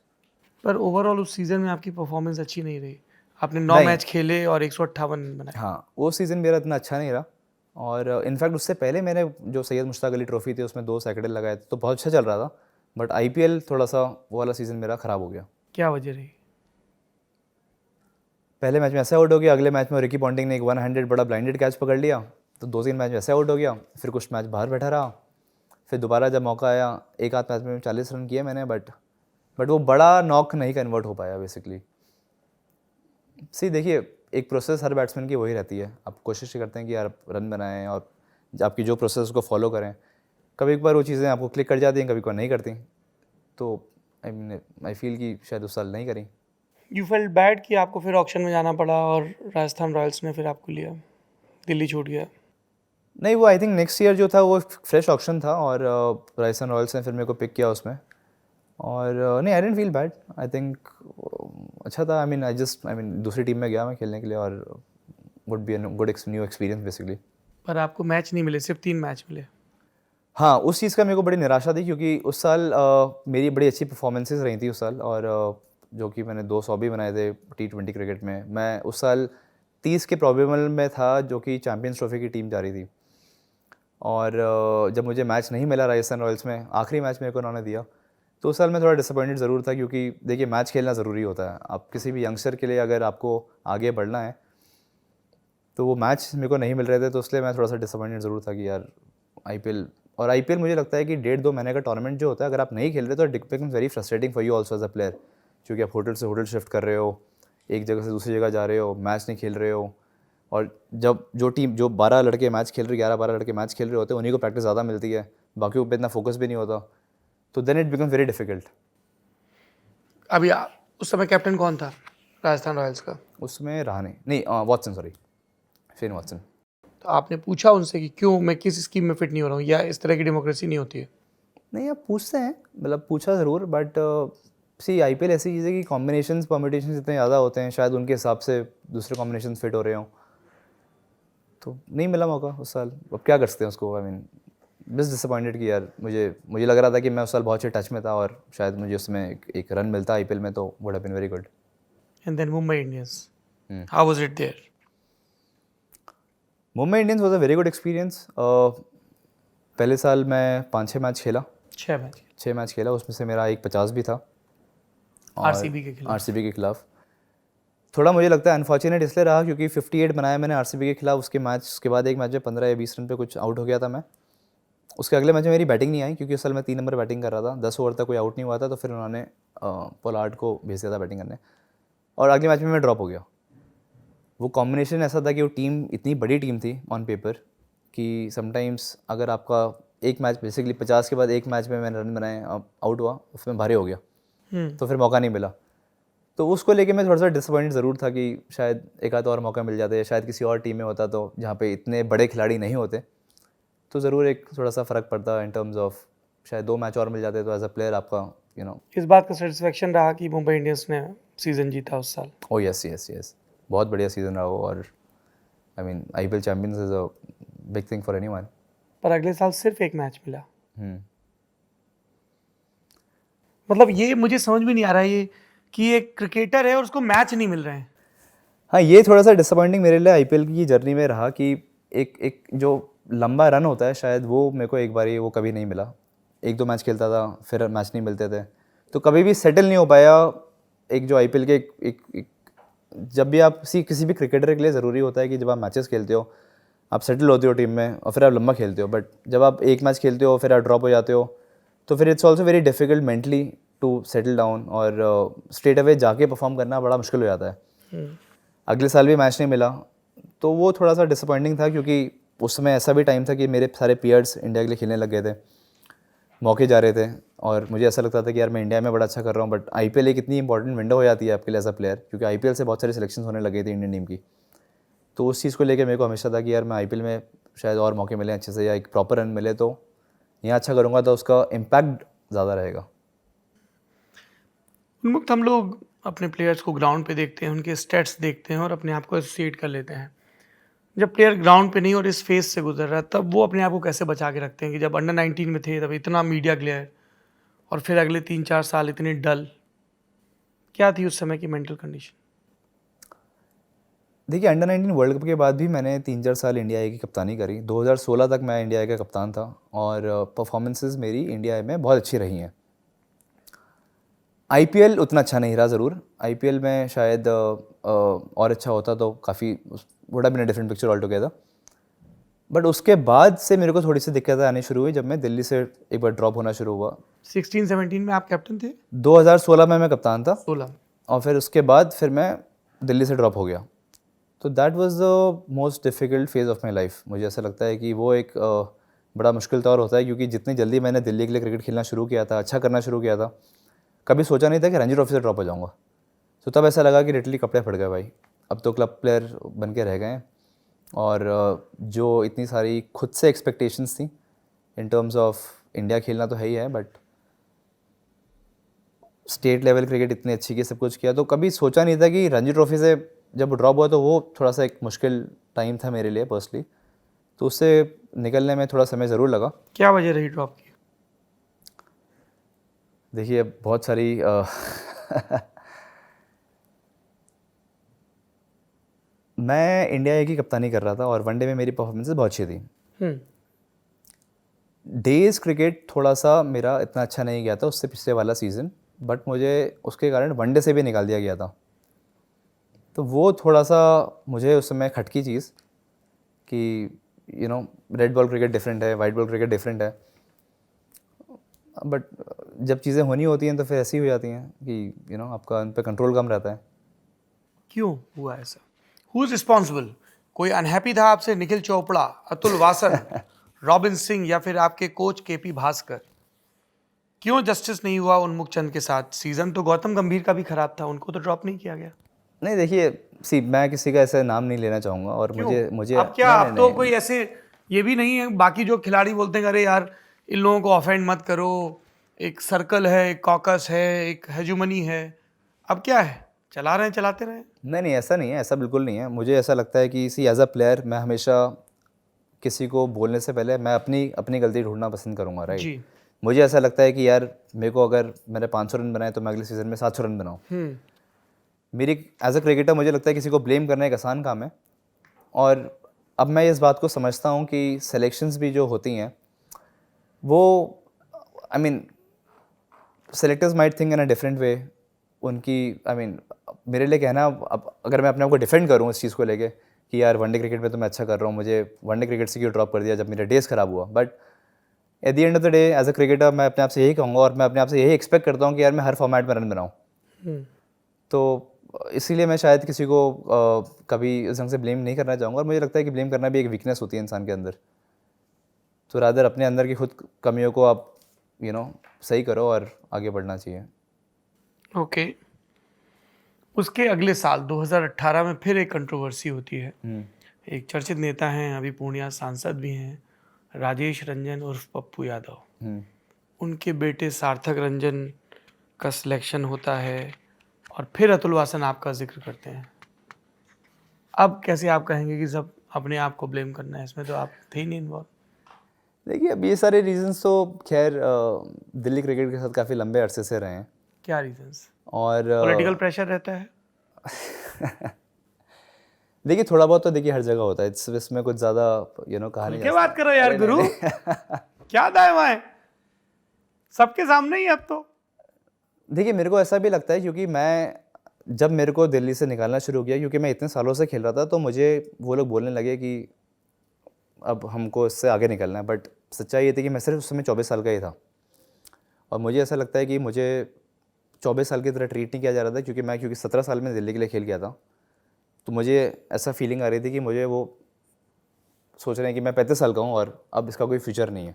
S1: पर ओवरऑल उस सीजन में आपकी परफॉर्मेंस अच्छी नहीं रही। आपने 9
S2: नहीं।
S1: मैच खेले और 158 रन बनाए।
S2: हाँ, वो सीज़न मेरा इतना अच्छा नहीं रहा, और इनफैक्ट उससे पहले मैंने जो सैयद मुश्ताक अली ट्रॉफी थी उसमें 2 सैकड़े लगाए थे, तो बहुत अच्छा चल रहा था। बट आईपीएल थोड़ा सा वो वाला सीज़न मेरा ख़राब हो गया।
S1: क्या वजह रही?
S2: पहले मैच में ऐसे आउट हो गया, अगले मैच में रिकी पॉन्टिंग ने एक 100 बड़ा ब्लाइंडेड कैच पकड़ लिया, तो 2-3 मैच में ऐसे आउट हो गया। फिर कुछ मैच बाहर बैठा रहा, फिर दोबारा जब मौका आया एक आध मैच में 40 रन किए मैंने, बट वो बड़ा नॉक नहीं कन्वर्ट हो पाया बेसिकली। सी देखिए, एक प्रोसेस हर बैट्समैन की वही रहती है, आप कोशिश करते हैं कि यार रन बनाएं और आपकी जो प्रोसेस उसको फॉलो करें। कभी एक बार वो चीज़ें आपको क्लिक कर जाती हैं, कभी कभार नहीं करती, तो आई फील कि शायद उस साल नहीं करी।
S1: यू फेल्ट बैड कि आपको फिर ऑक्शन में जाना पड़ा और राजस्थान रॉयल्स ने फिर आपको लिया दिल्ली छूट गया?
S2: नहीं, वो आई थिंक नेक्स्ट ईयर जो था वो फ्रेश ऑक्शन था और राजस्थान रॉयल्स ने फिर मेरे को पिक किया उसमें। और नहीं, I didn't feel bad, I think अच्छा था। आई मीन दूसरी टीम में गया मैं खेलने के लिए और would be good new experience basically.
S1: पर आपको मैच नहीं मिले, सिर्फ 3 मैच मिले।
S2: हाँ, उस चीज़ का मेरे को बड़ी निराशा थी क्योंकि उस साल मेरी बड़ी अच्छी परफॉर्मेंसेस रही थी उस साल, और जो कि मैंने 200 भी बनाए थे T20 क्रिकेट में। मैं उस साल 30 के प्रोबेबल में था, जो कि चैम्पियंस ट्रॉफी की टीम जा रही थी। और जब मुझे मैच नहीं मिला राजस्थान रॉयल्स में, आखिरी मैच मेरे को उन्होंने दिया, तो उस साल मैं थोड़ा डिसअपॉइंटेड ज़रूर था क्योंकि देखिए मैच खेलना ज़रूरी होता है। आप किसी भी यंगस्टर के लिए अगर आपको आगे बढ़ना है तो वो मैच मेरे को नहीं मिल रहे थे, तो इसलिए मैं थोड़ा सा डिसअपॉइंटेड ज़रूर था कि यार आईपीएल मुझे लगता है कि 1.5-2 महीने का टूर्नामेंट जो होता है, अगर आप नहीं खेल रहे तो it becomes very frustrating for you also as a player, क्योंकि आप होटल से होटल शिफ्ट कर रहे हो, एक जगह से दूसरी जगह जा रहे हो, मैच नहीं खेल रहे हो, और जब जो 12 लड़के मैच खेल रहे 11-12 लड़के मैच खेल रहे होते हैं, उन्हीं को प्रैक्टिस ज़्यादा मिलती है, बाकी पे इतना फोकस भी नहीं होता, तो then it becomes very difficult.
S1: अभी उस समय कैप्टन कौन था राजस्थान रॉयल्स का?
S2: उसमें रहाणे नहीं, वॉटसन, सॉरी, शेन वॉटसन।
S1: तो आपने पूछा उनसे कि क्यों मैं किस स्कीम में फिट नहीं हो रहा हूँ, या इस तरह की डेमोक्रेसी नहीं होती है?
S2: नहीं, आप पूछते हैं, मतलब पूछा ज़रूर, बट सी आईपीएल ऐसी चीज़ है कि कॉम्बिनेशंस परमिटेशंस इतने ज़्यादा होते हैं, शायद उनके हिसाब से दूसरे कॉम्बिनेशन फिट हो रहे हों, तो नहीं मिला मौका उस साल। अब क्या कर सकते हैं उसको, आई मीन बस डिसअपॉइंटेड कि यार मुझे लग रहा था कि मैं उस साल बहुत अच्छे टच में था और शायद मुझे उसमें एक रन मिलता आईपीएल में, तो would have been very good.
S1: And then Mumbai Indians, how was it there?
S2: Mumbai Indians was a very good experience. पहले साल मैं 5-6 मैच खेला, 6 मैच खेला, उसमें से मेरा एक 50 भी था
S1: आरसीबी के खिलाफ।
S2: थोड़ा मुझे लगता है अनफॉर्चुनेट इसलिए रहा क्योंकि 58 बनाया मैंने आरसीबी के खिलाफ, उसके बाद एक मैच में 15 या 20 रन पे कुछ आउट हो गया था मैं। उसके अगले मैच में मेरी बैटिंग नहीं आई क्योंकि उस साल मैं 3 नंबर बैटिंग कर रहा था, 10 ओवर तक कोई आउट नहीं हुआ था, तो फिर उन्होंने पोलार्ड को भेज दिया था बैटिंग करने, और अगले मैच में मैं ड्रॉप हो गया। वो कॉम्बिनेशन ऐसा था कि वो टीम इतनी बड़ी टीम थी ऑन पेपर कि समटाइम्स अगर आपका एक मैच बेसिकली 50 के बाद एक मैच में मैंने रन बनाए, आउट हुआ, उसमें भारी हो गया, तो फिर मौका नहीं मिला। तो उसको लेके मैं थोड़ा सा डिसअपॉइंटेड ज़रूर था कि शायद एक आध और मौका मिल जाता, या शायद किसी और टीम में होता तो जहाँ पे इतने बड़े खिलाड़ी नहीं होते, तो ज़रूर एक थोड़ा सा फ़र्क पड़ता इन टर्म्स ऑफ शायद 2 मैच और मिल जाते तो एज अ प्लेयर आपका
S1: इस बात का सेटिस्फेक्शन रहा कि मुंबई इंडियंस ने सीज़न जीता उस साल?
S2: ओ यस, बहुत बढ़िया सीज़न रहा वो, और I mean IPL champions is a big thing for anyone.
S1: पर अगले साल सिर्फ एक मैच मिला। मतलब ये मुझे समझ में नहीं आ रहा है ये कि एक क्रिकेटर है और उसको मैच नहीं मिल रहे हैं।
S2: हाँ, ये थोड़ा सा डिसअपॉइंटिंग मेरे लिए आईपीएल की जर्नी में रहा कि एक जो लंबा रन होता है शायद वो मेरे को एक बारी वो कभी नहीं मिला। 1-2 मैच खेलता था, फिर मैच नहीं मिलते थे, तो कभी भी सेटल नहीं हो पाया। एक जो आईपीएल के एक जब भी आप किसी भी क्रिकेटर के लिए ज़रूरी होता है कि जब आप मैचेस खेलते हो आप सेटल होते हो टीम में और फिर आप लंबा खेलते हो, बट जब आप एक मैच खेलते हो फिर आप ड्रॉप हो जाते हो, तो फिर it's also very difficult mentally to settle down, और स्ट्रेट अवे जाके परफॉर्म करना बड़ा मुश्किल हो जाता है। अगले साल भी मैच नहीं मिला, तो वो थोड़ा सा डिसअपॉइंटिंग था क्योंकि उस समय ऐसा भी टाइम था कि मेरे सारे पीयर्स इंडिया के लिए खेलने लग गए थे, मौके जा रहे थे, और मुझे ऐसा लगता था कि यार मैं इंडिया में बड़ा अच्छा कर रहा हूँ, बट आईपीएल एक इतनी इंपॉर्टेंट विंडो हो जाती है आपके लिए एज अ प्लेयर, क्योंकि आईपीएल से बहुत सारी सिलेक्शन होने लगे थे इंडियन टीम की, तो उस चीज़ को लेकर मेरे को हमेशा था कि यार मैं आईपीएल में शायद और मौके मिले अच्छे से, या एक प्रॉपर रन मिले तो यहाँ अच्छा करूँगा तो उसका इम्पैक्ट ज़्यादा रहेगा।
S1: उन्मुक्त हम लोग अपने प्लेयर्स को ग्राउंड पे देखते हैं, उनके स्टेट्स देखते हैं और अपने आप को एसोसिएट कर लेते हैं। जब प्लेयर ग्राउंड पे नहीं और इस फेज से गुजर रहा है, तब वो अपने आप को कैसे बचा के रखते हैं कि जब अंडर 19 में थे तब इतना मीडिया ग्लेयर और फिर अगले 3-4 साल इतने डल, क्या थी उस समय की मेंटल कंडीशन?
S2: देखिए, अंडर 19 वर्ल्ड कप के बाद भी मैंने 3-4 साल इंडिया ए की कप्तानी करी। 2016 तक मैं इंडिया ए का कप्तान था और परफॉर्मेंसेस मेरी इंडिया ए में बहुत अच्छी रही हैं। आईपीएल उतना अच्छा नहीं रहा ज़रूर, आईपीएल में शायद और अच्छा होता तो काफ़ी would have been a different picture altogether, but उसके बाद से मेरे को थोड़ी सी दिक्कतें आनी शुरू हुई जब मैं दिल्ली से एक बार ड्रॉप होना शुरू हुआ।
S1: 16-17 में आप कैप्टन थे?
S2: 2016 में मैं कप्तान था
S1: 16।
S2: और फिर उसके बाद फिर मैं दिल्ली से ड्रॉप हो गया, तो that was the most difficult phase of my life. मुझे ऐसा लगता है कि वो एक बड़ा मुश्किल दौर होता है, क्योंकि जितनी जल्दी मैंने दिल्ली के लिए क्रिकेट खेलना शुरू किया था, अच्छा करना शुरू किया था, कभी सोचा नहीं था कि रणजी ट्रॉफी से ड्रॉप हो जाऊँगा। तो तब ऐसा लगा कि लिटरली कपड़े फट गए भाई, अब तो क्लब प्लेयर बन के रह गए हैं, और जो इतनी सारी खुद से एक्सपेक्टेशंस थी इन टर्म्स ऑफ इंडिया खेलना तो है ही है, बट स्टेट लेवल क्रिकेट इतनी अच्छी की सब कुछ किया, तो कभी सोचा नहीं था कि रणजी ट्रॉफी से जब ड्रॉप हुआ तो वो थोड़ा सा एक मुश्किल टाइम था मेरे लिए पर्सनली, तो उससे निकलने में थोड़ा समय ज़रूर लगा।
S1: क्या वजह रही ड्रॉप की?
S2: देखिए बहुत सारी मैं इंडिया ए की कप्तानी कर रहा था और वनडे में मेरी परफॉर्मेंसेस बहुत अच्छी थी।
S1: हम्म।
S2: डेज क्रिकेट थोड़ा सा मेरा इतना अच्छा नहीं गया था उससे पिछले वाला सीज़न, बट मुझे उसके कारण वनडे से भी निकाल दिया गया था, तो वो थोड़ा सा मुझे उस समय खटकी चीज़ कि रेड बॉल क्रिकेट डिफरेंट है, वाइट बॉल क्रिकेट डिफरेंट है, बट जब चीज़ें होनी होती हैं तो फिर ऐसी हो जाती हैं कि आपका उन पर कंट्रोल कम रहता है।
S1: क्यों हुआ ऐसा? Who is responsible? कोई अनहैप्पी था आपसे? निखिल चोपड़ा, अतुल वासन, रॉबिन सिंह, या फिर आपके कोच केपी भास्कर? क्यों जस्टिस नहीं हुआ उन्मुख चंद के साथ? सीजन तो गौतम गंभीर का भी खराब था, उनको तो ड्रॉप नहीं किया गया।
S2: नहीं देखिए मैं किसी का ऐसा नाम नहीं लेना चाहूँगा, और
S1: क्यों?
S2: मुझे
S1: अब क्या,
S2: नहीं,
S1: अब तो
S2: नहीं,
S1: कोई ऐसे ये भी नहीं है, बाकी जो खिलाड़ी बोलते हैं अरे यार इन लोगों को ऑफेंड मत करो, एक सर्कल है, एक कॉकस है, एक हेजुमनी है, अब क्या है, चला रहे हैं, चलाते रहे।
S2: नहीं ऐसा नहीं है, ऐसा बिल्कुल नहीं है। मुझे ऐसा लगता है कि एज अ प्लेयर मैं हमेशा किसी को बोलने से पहले मैं अपनी गलती ढूंढना पसंद करूँगा, राइट।
S1: जी।
S2: मुझे ऐसा लगता है कि यार मेरे को अगर मैंने 500 रन बनाए तो मैं अगले सीज़न में 700 रन बनाऊँ। मेरी एज अ क्रिकेटर मुझे लगता है किसी को ब्लेम करना एक आसान काम है, और अब मैं इस बात को समझता हूँ कि सिलेक्शंस भी जो होती हैं वो I mean selectors might think in a different way. उनकी मेरे लिए कहना, अब अगर मैं अपने आप को डिफेंड करूँ इस चीज़ को लेके कि यार वनडे क्रिकेट में तो मैं अच्छा कर रहा हूँ, मुझे वनडे क्रिकेट से क्यों ड्रॉप कर दिया जब मेरा डेज ख़राब हुआ, but at the end of the day as a cricketer मैं अपने आप से यही कहूँगा, और मैं अपने आप से यही एक्सपेक्ट करता हूँ कि यार मैं हर फॉर्मेट में रन बनाऊँ। तो इसीलिए मैं शायद किसी को कभी इस ढंग से ब्लेम नहीं करना चाहूँगा, और मुझे लगता है कि ब्लेम करना भी एक वीकनेस होती है इंसान के अंदर। तो रादर अपने अंदर की खुद कमियों को आप सही करो और आगे बढ़ना चाहिए।
S1: ओके। उसके अगले साल 2018 में फिर एक कंट्रोवर्सी होती है। एक चर्चित नेता हैं, अभी पूर्णिया सांसद भी हैं, राजेश रंजन उर्फ पप्पू यादव। उनके बेटे सार्थक रंजन का सिलेक्शन होता है, और फिर अतुल वासन आपका जिक्र करते हैं। अब कैसे आप कहेंगे कि सब अपने आप को ब्लेम करना है? इसमें तो आप थे ही नहीं इन्वॉल्व।
S2: देखिए अब ये सारे रीजंस तो खैर दिल्ली क्रिकेट के साथ काफ़ी लंबे अरसे से रहे हैं।
S1: क्या रीजंस?
S2: और
S1: पॉलिटिकल प्रेशर रहता है?
S2: देखिए थोड़ा बहुत तो देखिए हर जगह होता है, इसमें कुछ ज़्यादा कहा नहीं
S1: क्या
S2: जा
S1: बात करो यार
S2: अरे
S1: गुरु, क्या दाएं बाएं सबके सामने ही अब तो।
S2: देखिए मेरे को ऐसा भी लगता है, क्योंकि जब मेरे को दिल्ली से निकालना शुरू किया, क्योंकि मैं इतने सालों से खेल रहा था, तो मुझे वो लोग बोलने लगे कि अब हमको इससे आगे निकलना है, बट सच्चाई ये थी कि मैं सिर्फ उस समय 24 साल का ही था, और मुझे ऐसा लगता है कि मुझे 24 साल की तरह ट्रीट नहीं किया जा रहा था, क्योंकि 17 साल में दिल्ली के लिए खेल गया था। तो मुझे ऐसा फीलिंग आ रही थी कि मुझे वो सोच रहे हैं कि मैं 35 साल का हूँ और अब इसका कोई फ्यूचर नहीं है।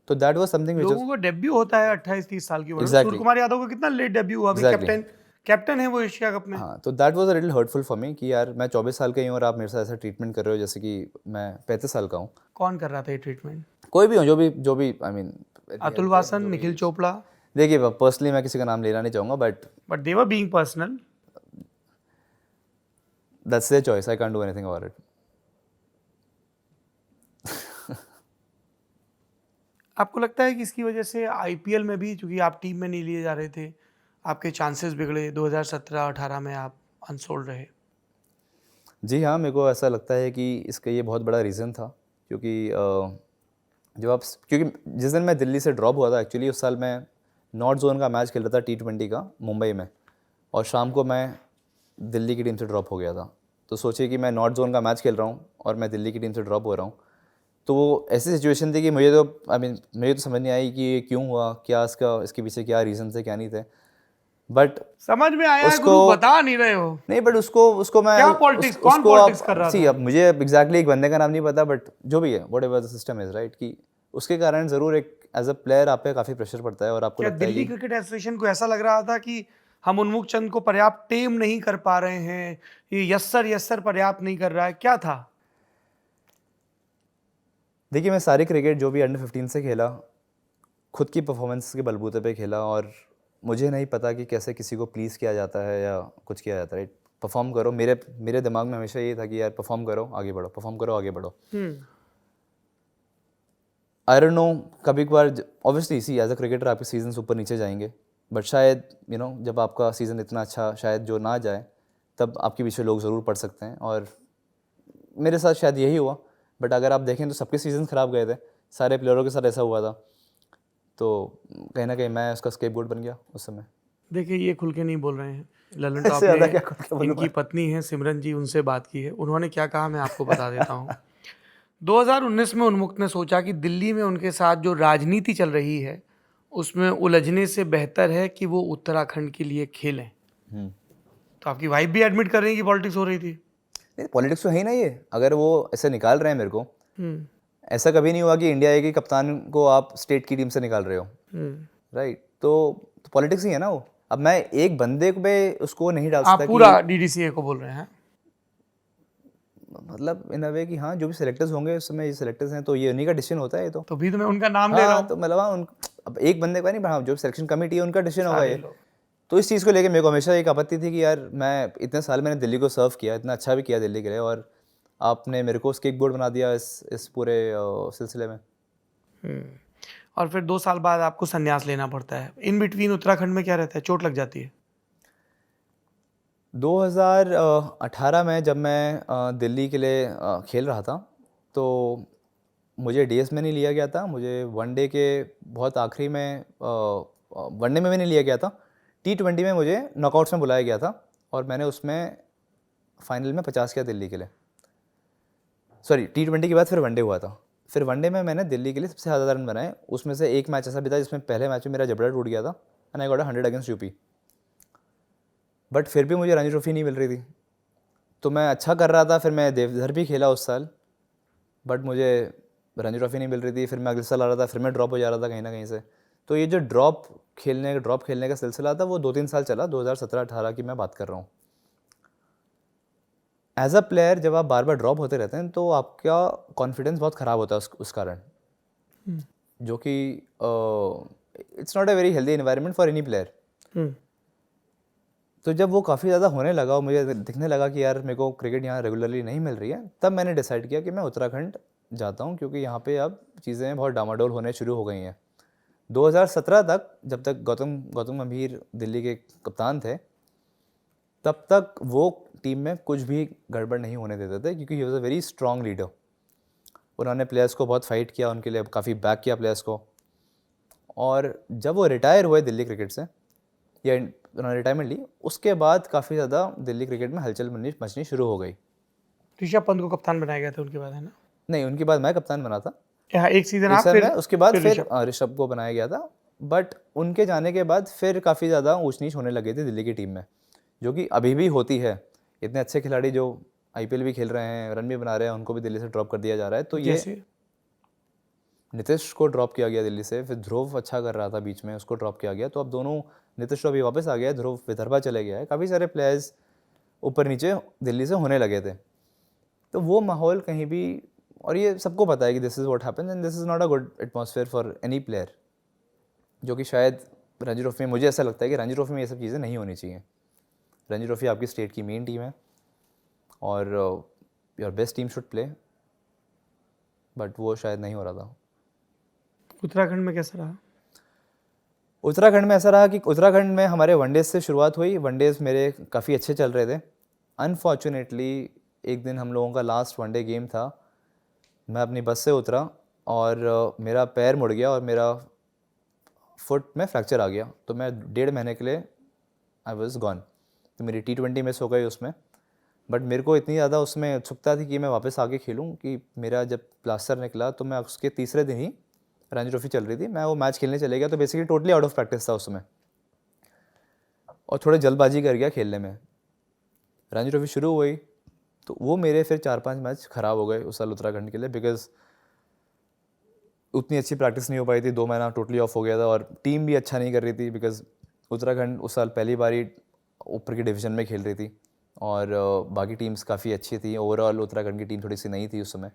S2: तो दैट वाज समथिंग व्हिच
S1: लोगों को डेब्यू होता है 28-30 साल की उम्र में।
S2: Exactly.
S1: सूर्य कुमार यादव को कितना लेट डेब्यू हुआ, अभी
S2: Exactly.
S1: कैप्टन है वो एशिया कप में।
S2: हाँ, तो that was a little hurtful for me कि यार मैं 24 साल का ही हूँ और आप मेरे साथ ऐसा ट्रीटमेंट कर रहे हो जैसे कि मैं 35 साल का हूँ।
S1: कौन कर रहा था ये ट्रीटमेंट?
S2: कोई भी हो, जो भी आई मीन
S1: अतुल वासन, निखिल चोपड़ा?
S2: देखिए पर्सनली मैं किसी का नाम लेना नहीं चाहूँगा,
S1: but they were being personal.
S2: That's their choice, I can't do anything about it.
S1: आपको लगता है कि इसकी वजह से आईपीएल में भी, चूंकि आप टीम में नहीं लिए जा रहे थे, आपके चांसेस बिगड़े? 2017-18 में आप अनसोल्ड रहे।
S2: जी हाँ, मेरे को ऐसा लगता है कि इसका ये बहुत बड़ा रीज़न था, क्योंकि जिस दिन मैं दिल्ली से ड्रॉप हुआ था, एक्चुअली उस साल मैं नॉर्थ जोन का मैच खेल रहा था T20 का मुंबई में, और शाम को मैं दिल्ली की टीम से ड्रॉप हो गया था। तो सोचिए कि मैं नॉर्थ जोन का मैच खेल रहा हूँ और मैं दिल्ली की टीम से ड्रॉप हो रहा हूँ। तो वो ऐसी सिचुएशन थी कि मुझे तो समझ नहीं आई कि ये क्यों हुआ, क्या इसके पीछे क्या रीज़न थे, क्या नहीं थे। बट
S1: समझ में आया है गुरु, बता नहीं रहे हो।
S2: नहीं, बट उसको मैं
S1: क्या पॉलिटिक्स, कौन पॉलिटिक्स कर रहा था?
S2: अब मुझे एग्जैक्टली एक बंदे का नाम नहीं पता, बट जो भी है whatever the system is right, कि उसके कारण ज़रूर एक एज अ प्लेयर आप पे काफ़ी प्रेशर पड़ता है, और आपको
S1: क्या
S2: लगता है
S1: दिल्ली
S2: कि
S1: क्रिकेट एसोसिएशन को ऐसा लग रहा था कि हम उन्मुख चंद को पर्याप्त टेम नहीं कर पा रहे हैं, ये यस्सर पर्याप्त नहीं कर रहा है, क्या था?
S2: देखिए मैं सारी क्रिकेट जो भी अंडर 15 से खेला खुद की परफॉर्मेंस के बलबूते पे खेला, और मुझे नहीं पता कि कैसे किसी को प्लीज़ किया जाता है या कुछ किया जाता है। परफॉर्म करो, मेरे दिमाग में हमेशा ये था कि यार परफॉर्म करो आगे बढ़ो, परफॉर्म करो आगे बढ़ो। आई डोंट नो, कभी कभार obviously see as a cricketer आपके सीजन ऊपर नीचे जाएंगे, बट शायद जब आपका सीज़न इतना अच्छा शायद जो ना जाए तब आपके पीछे लोग ज़रूर पड़ सकते हैं, और मेरे साथ शायद यही हुआ। बट अगर आप देखें तो सबके सीजन ख़राब गए थे, सारे प्लेयरों के साथ ऐसा हुआ था, तो कहीं ना कहीं मैं उसका स्केपगोट बन गया उस समय।
S1: देखिए ये खुल के नहीं बोल रहे हैं ललन
S2: इससे
S1: टॉप
S2: ज़्यादा
S1: ने,
S2: क्या खुल के बोलूं
S1: इनकी
S2: मैं?
S1: पत्नी है सिमरन जी, उनसे बात की है, उन्होंने क्या कहा मैं आपको बता देता हूँ। 2019 में उन्मुक्त ने सोचा कि दिल्ली में उनके साथ जो राजनीति चल रही है उसमें उलझने से बेहतर है कि वो उत्तराखंड के लिए खेलें। तो आपकी वाइफ भी एडमिट कर रही है कि पॉलिटिक्स हो रही थी।
S2: नहीं, पॉलिटिक्स तो है ही ना ये, अगर वो ऐसे निकाल रहे हैं मेरे को,
S1: हम्म
S2: ऐसा कभी नहीं हुआ कि इंडिया ए के कप्तान को आप स्टेट की टीम से निकाल रहे हो,
S1: हम्म।
S2: राइट? तो पॉलिटिक्स ही है ना वो। अब मैं एक बंदे पे उसको नहीं डाल
S1: आप
S2: सकता
S1: पूरा
S2: कि
S1: डीडीसीए को बोल रहे हैं।
S2: मतलब इन अ वे कि हाँ जो भी सेलेक्टर्स होंगे उस समय, ये सेलेक्टर्स हैं तो ये उन्हीं का डिसीजन होता है ये तो।
S1: तो भी तो मैं उनका नाम ले रहा
S2: हाँ
S1: हूँ।
S2: तो मतलब हाँ अब एक बंदे का नहीं, हाँ जो सिलेक्शन कमेटी है उनका डिसीजन होगा
S1: सारे
S2: ये।
S1: लोग।
S2: तो इस चीज़ को लेके मेरे को हमेशा एक आपत्ति थी कि यार मैं इतने साल मैंने दिल्ली को सर्व किया, इतना अच्छा भी किया दिल्ली के लिए, और आपने मेरे को स्केप बोर्ड बना दिया इस पूरे सिलसिले में।
S1: और फिर 2 साल बाद आपको संन्यास लेना पड़ता है। इन बिटवीन उत्तराखंड में क्या रहता है, चोट लग जाती है।
S2: 2018 में जब मैं दिल्ली के लिए खेल रहा था, तो मुझे डीएस में नहीं लिया गया था, मुझे वनडे के बहुत आखिरी में वनडे में भी नहीं लिया गया था, T20 में मुझे नॉकआउट्स में बुलाया गया था, और मैंने उसमें फाइनल में 50 किया दिल्ली के लिए। सॉरी, T20 के बाद फिर वनडे हुआ था, फिर वनडे में मैंने दिल्ली के लिए सबसे ज़्यादा रन बनाए। उसमें से एक मैच ऐसा भी था जिसमें पहले मैच में मेरा जबड़ा टूट गया था, and I got 100 against UP. But फिर भी मुझे रणजी ट्रॉफी नहीं मिल रही थी, तो मैं अच्छा कर रहा था, फिर मैं देवधर भी खेला उस साल, बट मुझे रणजी ट्रॉफी नहीं मिल रही थी। फिर मैं अगले साल आ रहा था, फिर मैं ड्रॉप हो जा रहा था कहीं ना कहीं से। तो ये जो ड्रॉप खेलने का सिलसिला था वो 2-3 साल चला, 2017-18 की मैं बात कर रहा हूँ। एज अ प्लेयर जब आप बार बार ड्रॉप होते रहते हैं तो आपका कॉन्फिडेंस बहुत ख़राब होता है उस कारण, जो कि it's not a very healthy environment for any player. तो जब वो काफ़ी ज़्यादा होने लगा और मुझे दिखने लगा कि यार मेरे को क्रिकेट यहाँ रेगुलरली नहीं मिल रही है, तब मैंने डिसाइड किया कि मैं उत्तराखंड जाता हूँ, क्योंकि यहाँ पे अब चीज़ें बहुत डामाडोल होने शुरू हो गई हैं। 2017 तक, जब तक गौतम गंभीर दिल्ली के कप्तान थे, तब तक वो टीम में कुछ भी गड़बड़ नहीं होने देते थे, क्योंकि he was a very strong leader. उन्होंने प्लेयर्स को बहुत फाइट किया, उनके लिए काफ़ी बैक किया प्लेयर्स को। और जब वो रिटायर हुए दिल्ली क्रिकेट से, या उन्होंने रिटायरमेंट ली, उसके बाद काफ़ी ज़्यादा दिल्ली क्रिकेट में हलचल मचनी शुरू हो गई।
S1: ऋषभ पंत को कप्तान बनाया गया था उनके बाद, है ना।
S2: नहीं, उनके बाद मैं कप्तान बना था
S1: यहाँ एक सीजन
S2: एक
S1: आप,
S2: साल
S1: फिर
S2: में, उसके बाद फिर
S1: ऋषभ।
S2: ऋषभ को बनाया गया था। बट उनके जाने के बाद फिर काफ़ी ज़्यादा ऊंच नीच होने लगी थी दिल्ली की टीम में, जो कि अभी भी होती है। इतने अच्छे खिलाड़ी जो आईपीएल भी खेल रहे हैं, रन भी बना रहे हैं, उनको भी दिल्ली से ड्रॉप कर दिया जा रहा है। तो ये
S1: जैसे
S2: नीतीश को ड्रॉप किया गया दिल्ली से, फिर ध्रुव अच्छा कर रहा था बीच में, उसको ड्रॉप किया गया। तो अब दोनों, नीतीश तो अभी वापस आ गया है, ध्रुव विदर्भा चले गया है। काफ़ी सारे प्लेयर्स ऊपर नीचे दिल्ली से होने लगे थे। तो वो माहौल कहीं भी, और ये सबको पता है कि this is what happens and this is not a good atmosphere for any player, जो कि शायद रणजी ट्रॉफी में, मुझे ऐसा लगता है कि रणजी ट्रॉफी में ये सब चीज़ें नहीं होनी चाहिए। रणजी ट्रॉफी आपकी स्टेट की मेन टीम है, और your best team should play, but वो शायद नहीं हो रहा था।
S1: उत्तराखंड में कैसा रहा।
S2: उत्तराखंड में ऐसा रहा कि उत्तराखंड में हमारे वनडेज से शुरुआत हुई। वनडेज मेरे काफ़ी अच्छे चल रहे थे। अनफॉर्चुनेटली एक दिन हम लोगों का लास्ट वनडे गेम था, मैं अपनी बस से उतरा और मेरा पैर मुड़ गया और मेरा फुट में फ्रैक्चर आ गया। तो मैं 1.5 महीने के लिए आई वॉज गॉन। तो मेरी T20 मिस हो गई उसमें। बट मेरे को इतनी ज़्यादा उसमें उत्सुकता थी कि मैं वापस आके खेलूँ कि मेरा जब प्लास्टर निकला तो मैं उसके तीसरे दिन ही, रणजी ट्रॉफी चल रही थी, मैं वो मैच खेलने चले गया। तो basically totally out of practice था उसमें, और थोड़े जल्दबाजी कर गया खेलने में। रणजी ट्रॉफी शुरू हुई तो वो मेरे फिर 4-5 मैच ख़राब हो गए उस साल उत्तराखंड के लिए, बिकॉज उतनी अच्छी प्रैक्टिस नहीं हो पाई थी। 2 महीना टोटली ऑफ हो गया था, और टीम भी अच्छा नहीं कर रही थी, बिकॉज उत्तराखंड उस साल पहली बार ही ऊपर की डिवीज़न में खेल रही थी, और बाकी टीम्स काफ़ी अच्छी थी। ओवरऑल उत्तराखंड की टीम थोड़ी सी नई थी उस समय।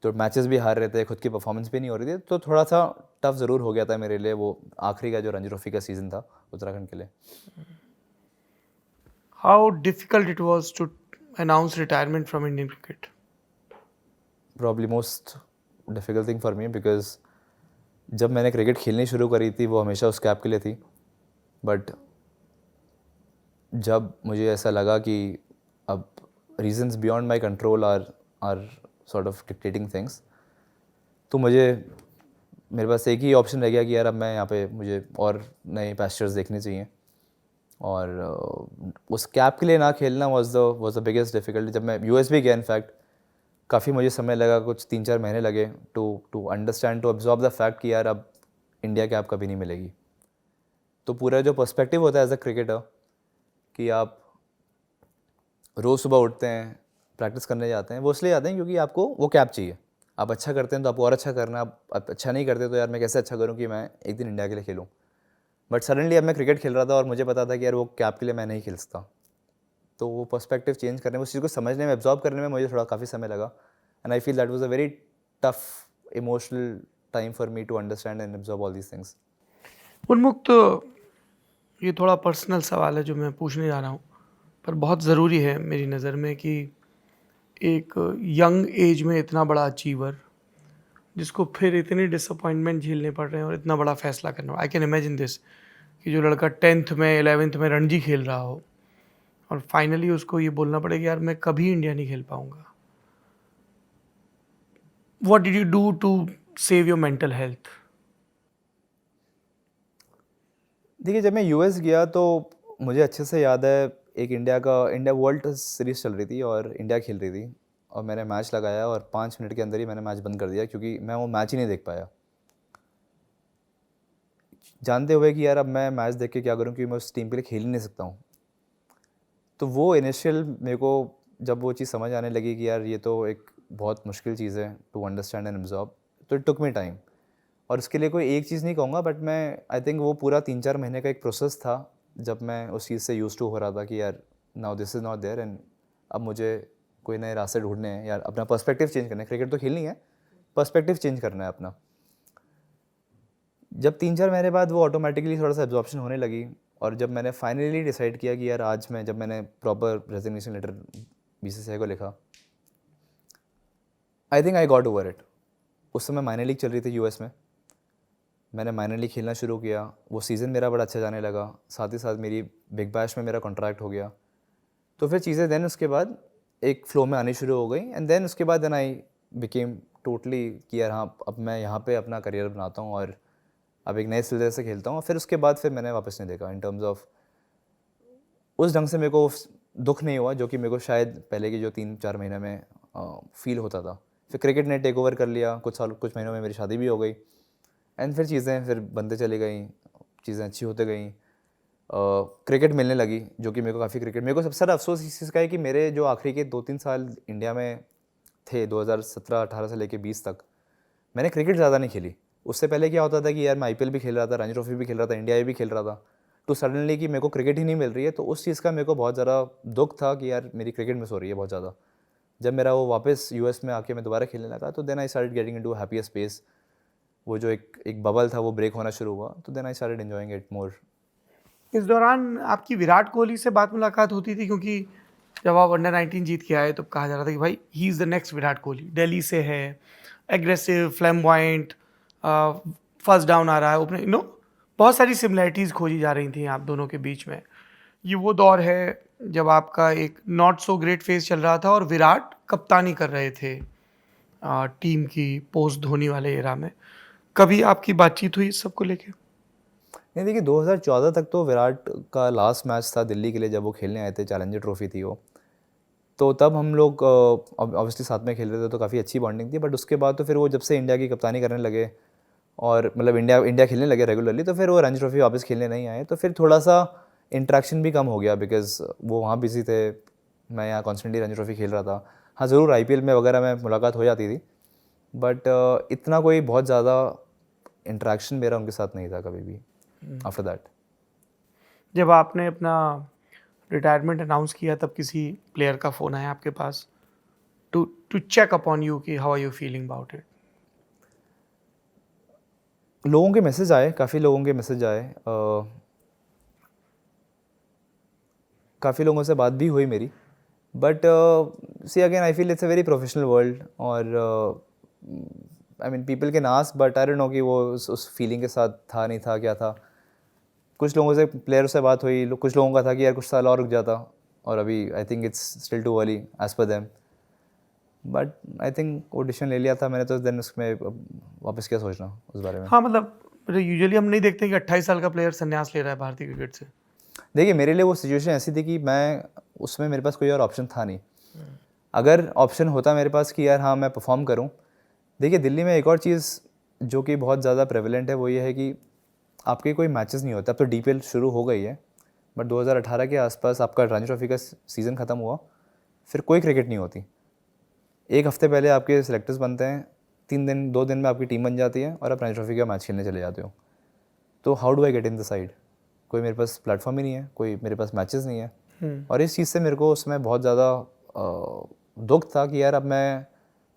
S2: तो मैचेस भी हार रहे थे, खुद की परफॉर्मेंस भी नहीं हो रही थी, तो थोड़ा सा टफ ज़रूर हो गया था मेरे लिए वो आखिरी का जो रणजी ट्रॉफी का सीज़न था उत्तराखंड के लिए।
S1: How difficult it was to announce retirement from Indian cricket?
S2: Probably most difficult thing for me, because जब मैंने क्रिकेट खेलनी शुरू करी थी वो हमेशा उस कैप के लिए थी, बट जब मुझे ऐसा लगा कि अब reasons beyond my control are sort of dictating things, तो मेरे पास एक ही ऑप्शन रह गया कि यार अब मैं यहाँ पे मुझे और नए पैस्चर्स देखने चाहिए, और उस कैप के लिए ना खेलना वाज द बिगेस्ट डिफ़िकल्टी। जब मैं यूएस भी गया, इनफैक्ट काफ़ी मुझे समय लगा, कुछ 3-4 महीने लगे to understand, to absorb the fact कि यार अब इंडिया कैप कभी नहीं मिलेगी। तो पूरा जो पर्सपेक्टिव होता है एज अ क्रिकेटर कि आप रोज़ सुबह उठते हैं, प्रैक्टिस करने जाते हैं, वो इसलिए जाते हैं क्योंकि आपको वो कैप चाहिए। आप अच्छा करते हैं तो आपको और अच्छा करना, आप अच्छा नहीं करते तो यार मैं कैसे अच्छा करूं कि मैं एक दिन इंडिया के लिए खेलूं। बट सडनली अब मैं क्रिकेट खेल रहा था और मुझे पता था कि यार वो कैप के लिए मैं नहीं खेल सकता। तो वो पर्सपेक्टिव चेंज करने में, उस चीज़ को समझने में, एब्जॉर्ब करने में मुझे थोड़ा काफ़ी समय लगा, and I feel that was a very tough emotional time for me to understand and absorb all these things.
S1: Unmukt, ये थोड़ा पर्सनल सवाल है जो मैं पूछने जा रहा हूँ, पर बहुत ज़रूरी है मेरी नज़र में कि एक यंग एज में इतना बड़ा अचीवर जिसको फिर इतने डिसअपॉइंटमेंट झेलने पड़ रहे हैं और इतना बड़ा फैसला करना, आई कैन इमेजिन दिस, कि जो लड़का 10th में 11th में रणजी खेल रहा हो और फाइनली उसको ये बोलना पड़े कि यार मैं कभी इंडिया नहीं खेल पाऊंगा। What did you do to save your mental health?
S2: देखिए, जब मैं यूएस गया तो मुझे अच्छे से याद है, एक इंडिया वर्ल्ड सीरीज़ चल रही थी और इंडिया खेल रही थी, और मैंने मैच लगाया और 5 मिनट के अंदर ही मैंने मैच बंद कर दिया क्योंकि मैं वो मैच ही नहीं देख पाया, जानते हुए कि यार अब मैं मैच देख के क्या करूं कि मैं उस टीम के लिए खेल ही नहीं सकता हूं। तो वो इनिशियल मेरे को जब वो चीज़ समझ आने लगी कि यार ये तो एक बहुत मुश्किल चीज़ है टू अंडरस्टैंड एंड एब्जॉर्ब, तो इट टुक मी टाइम। और उसके लिए कोई एक चीज़ नहीं कहूँगा, बट मैं आई थिंक वो पूरा 3-4 महीने का एक प्रोसेस था जब मैं उस चीज़ से यूज टू हो रहा था कि यार now this is not there, and अब मुझे कोई नए रास्ते ढूंढने हैं, यार अपना पर्सपेक्टिव चेंज करना है। क्रिकेट तो खेलनी है, पर्सपेक्टिव चेंज करना है अपना। जब 3-4 महीने बाद वो ऑटोमेटिकली थोड़ा सा एब्जॉर्प्शन होने लगी, और जब मैंने फाइनली डिसाइड किया कि यार आज मैं, जब मैंने प्रॉपर रेजिग्नेशन लेटर बीसीसीआई को लिखा, I think I got over it. उस समय माइनर लीग चल रही थी यूएस में, मैंने माइनर लीग खेलना शुरू किया, वो सीज़न मेरा बड़ा अच्छा जाने लगा, साथ ही साथ मेरी बिग बैश में मेरा कॉन्ट्रैक्ट हो गया। तो फिर चीज़ें देन उसके बाद एक फ्लो में आनी शुरू हो गई, एंड देन उसके बाद देन आई बिकेम टोटली कि यार हाँ अब मैं यहाँ पे अपना करियर बनाता हूँ और अब एक नए सिलसिले से खेलता हूँ। फिर उसके बाद फिर मैंने वापस नहीं देखा इन टर्म्स ऑफ उस ढंग से मेरे को दुख नहीं हुआ जो कि मेरे को शायद पहले के जो 3-4 महीने में फील होता था। फिर क्रिकेट ने टेक ओवर कर लिया, कुछ महीनों में मेरी शादी भी हो गई, एंड फिर चीज़ें फिर बनते चली गई, चीज़ें अच्छी होते गई, क्रिकेट मिलने लगी जो कि मेरे को सबसे ज़्यादा अफसोस इस चीज़ का है कि मेरे जो आखिरी के 2-3 साल इंडिया में थे, 2017-18 से लेके 20 तक, मैंने क्रिकेट ज़्यादा नहीं खेली। उससे पहले क्या होता था कि यार मैं आईपीएल भी खेल रहा था, रणजी ट्रॉफी भी खेल रहा था, इंडिया भी खेल रहा था, तो सडनली कि मेरे को क्रिकेट ही नहीं मिल रही है, तो उस चीज़ का मेरे को बहुत ज़्यादा दुख था कि यार मेरी क्रिकेट मिस हो रही है बहुत ज़्यादा। जब मेरा वो वापस यूएस में आके मैं दोबारा खेलने लगा, तो then I started getting into happier space. वो जो एक बबल था वो ब्रेक होना शुरू हुआ, तो then I started enjoying it more.
S1: इस दौरान आपकी विराट कोहली से बात मुलाकात होती थी? क्योंकि जब आप अंडर 19 जीत के आए तो कहा जा रहा था कि भाई he is the next Virat Kohli, Delhi से है, एग्रेसिव, फ्लैम्बॉयंट, फर्स्ट डाउन आ रहा है, ओपनिंग, बहुत सारी सिमिलैरिटीज़ खोजी जा रही थी आप दोनों के बीच में। ये वो दौर है जब आपका एक नॉट सो ग्रेट फेज चल रहा था और विराट कप्तानी कर रहे थे टीम की पोस्ट धोनी वाले एरा में। कभी आपकी बातचीत हुई इस सब को लेके?
S2: नहीं, देखिए 2014 तक तो विराट का लास्ट मैच था दिल्ली के लिए, जब वो खेलने आए थे, चैलेंजर ट्रॉफी थी वो, तो तब हम लोग ऑब्वियसली साथ में खेल रहे थे, तो काफ़ी अच्छी बॉन्डिंग थी। बट उसके बाद तो फिर वो जब से इंडिया की कप्तानी करने लगे और मतलब इंडिया खेलने लगे रेगुलरली, तो फिर वो रणजी ट्रॉफी वापस खेलने नहीं आए, तो फिर थोड़ा सा इंट्रैक्शन भी कम हो गया, बिकॉज वो वहाँ बिजी थे, मैं यहाँ कॉन्स्टेंटली रणजी ट्रॉफी खेल रहा था। हाँ, ज़रूर आईपीएल में वगैरह में मुलाकात हो जाती थी, बट इतना कोई बहुत ज़्यादा इंट्रैक्शन मेरा उनके साथ नहीं था कभी भी आफ्टर दैट।
S1: जब आपने अपना रिटायरमेंट अनाउंस किया तब किसी प्लेयर का फ़ोन आया आपके पास to check upon you कि how are you feeling about it?
S2: लोगों के मैसेज आए, काफ़ी लोगों के मैसेज आए, काफ़ी लोगों से बात भी हुई मेरी, but see again I feel it's a very professional world, और I mean people can ask, but I don't know कि वो उस फीलिंग के साथ था नहीं था क्या था. कुछ लोगों से, प्लेयरों से बात हुई, कुछ लोगों का था कि यार कुछ साल और रुक जाता, और अभी I think it's still too early age पर देम, बट आई थिंक वो डिसीजन ले लिया था मैंने, तो देन उसमें वापस क्या सोचना उस बारे में.
S1: हाँ मतलब यूजुअली हम नहीं देखते कि 28 साल का प्लेयर संन्यास ले रहा है भारतीय क्रिकेट से.
S2: देखिए मेरे लिए वो सिचुएशन ऐसी थी कि मैं उसमें, मेरे पास कोई और ऑप्शन था नहीं. अगर ऑप्शन होता मेरे पास कि यार हाँ मैं परफॉर्म करूँ, देखिए दिल्ली में एक और चीज़ जो कि बहुत ज़्यादा प्रेवलेंट है वो ये है कि आपके कोई मैचेस नहीं होते. अब तो DPL शुरू हो गई है, बट 2018 के आसपास आपका रणजी ट्रॉफी का सीज़न ख़त्म हुआ, फिर कोई क्रिकेट नहीं होती. एक हफ्ते पहले आपके सेलेक्टर्स बनते हैं, 2 दिन में आपकी टीम बन जाती है और आप रणजी ट्रॉफी का मैच खेलने चले जाते हो. तो how do I get in the side? कोई मेरे पास प्लेटफॉर्म ही नहीं है, कोई मेरे पास मैचेस नहीं है. और इस चीज़ से मेरे को उसमें बहुत ज़्यादा दुख था कि यार अब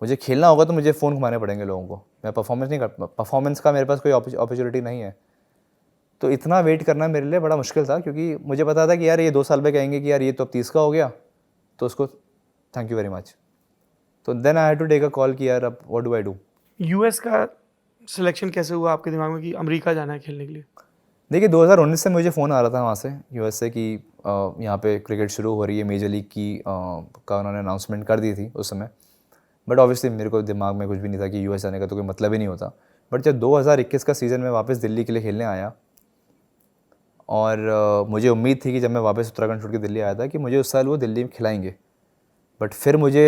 S2: मुझे खेलना होगा तो मुझे फ़ोन घुमाने पड़ेंगे लोगों को. मैं परफॉर्मेंस का मेरे पास कोई अपॉर्चुनिटी नहीं है. तो इतना वेट करना मेरे लिए बड़ा मुश्किल था, क्योंकि मुझे पता था कि यार ये 2 साल में कहेंगे कि यार ये तो अब 30 का हो गया, तो उसको थैंक यू वेरी मच. तो then I had to take a call कि यार अब what do I do.
S1: US का सिलेक्शन कैसे हुआ आपके दिमाग में कि अमेरिका जाना है खेलने के लिए?
S2: देखिए 2019 से मुझे फ़ोन आ रहा था वहाँ से, यूएस से, कि यहाँ पे क्रिकेट शुरू हो रही है, मेजर लीग की का उन्होंने अनाउंसमेंट कर दी थी उस समय. बट ऑब्वियसली मेरे को दिमाग में कुछ भी नहीं था कि यूएस जाने का तो कोई मतलब ही नहीं होता. बट जब 2021 का सीज़न में वापस दिल्ली के लिए खेलने आया, और मुझे उम्मीद थी कि जब मैं वापस उत्तराखंड छोड़ के दिल्ली आया था कि मुझे उस साल वो दिल्ली में खिलाएंगे, बट फिर मुझे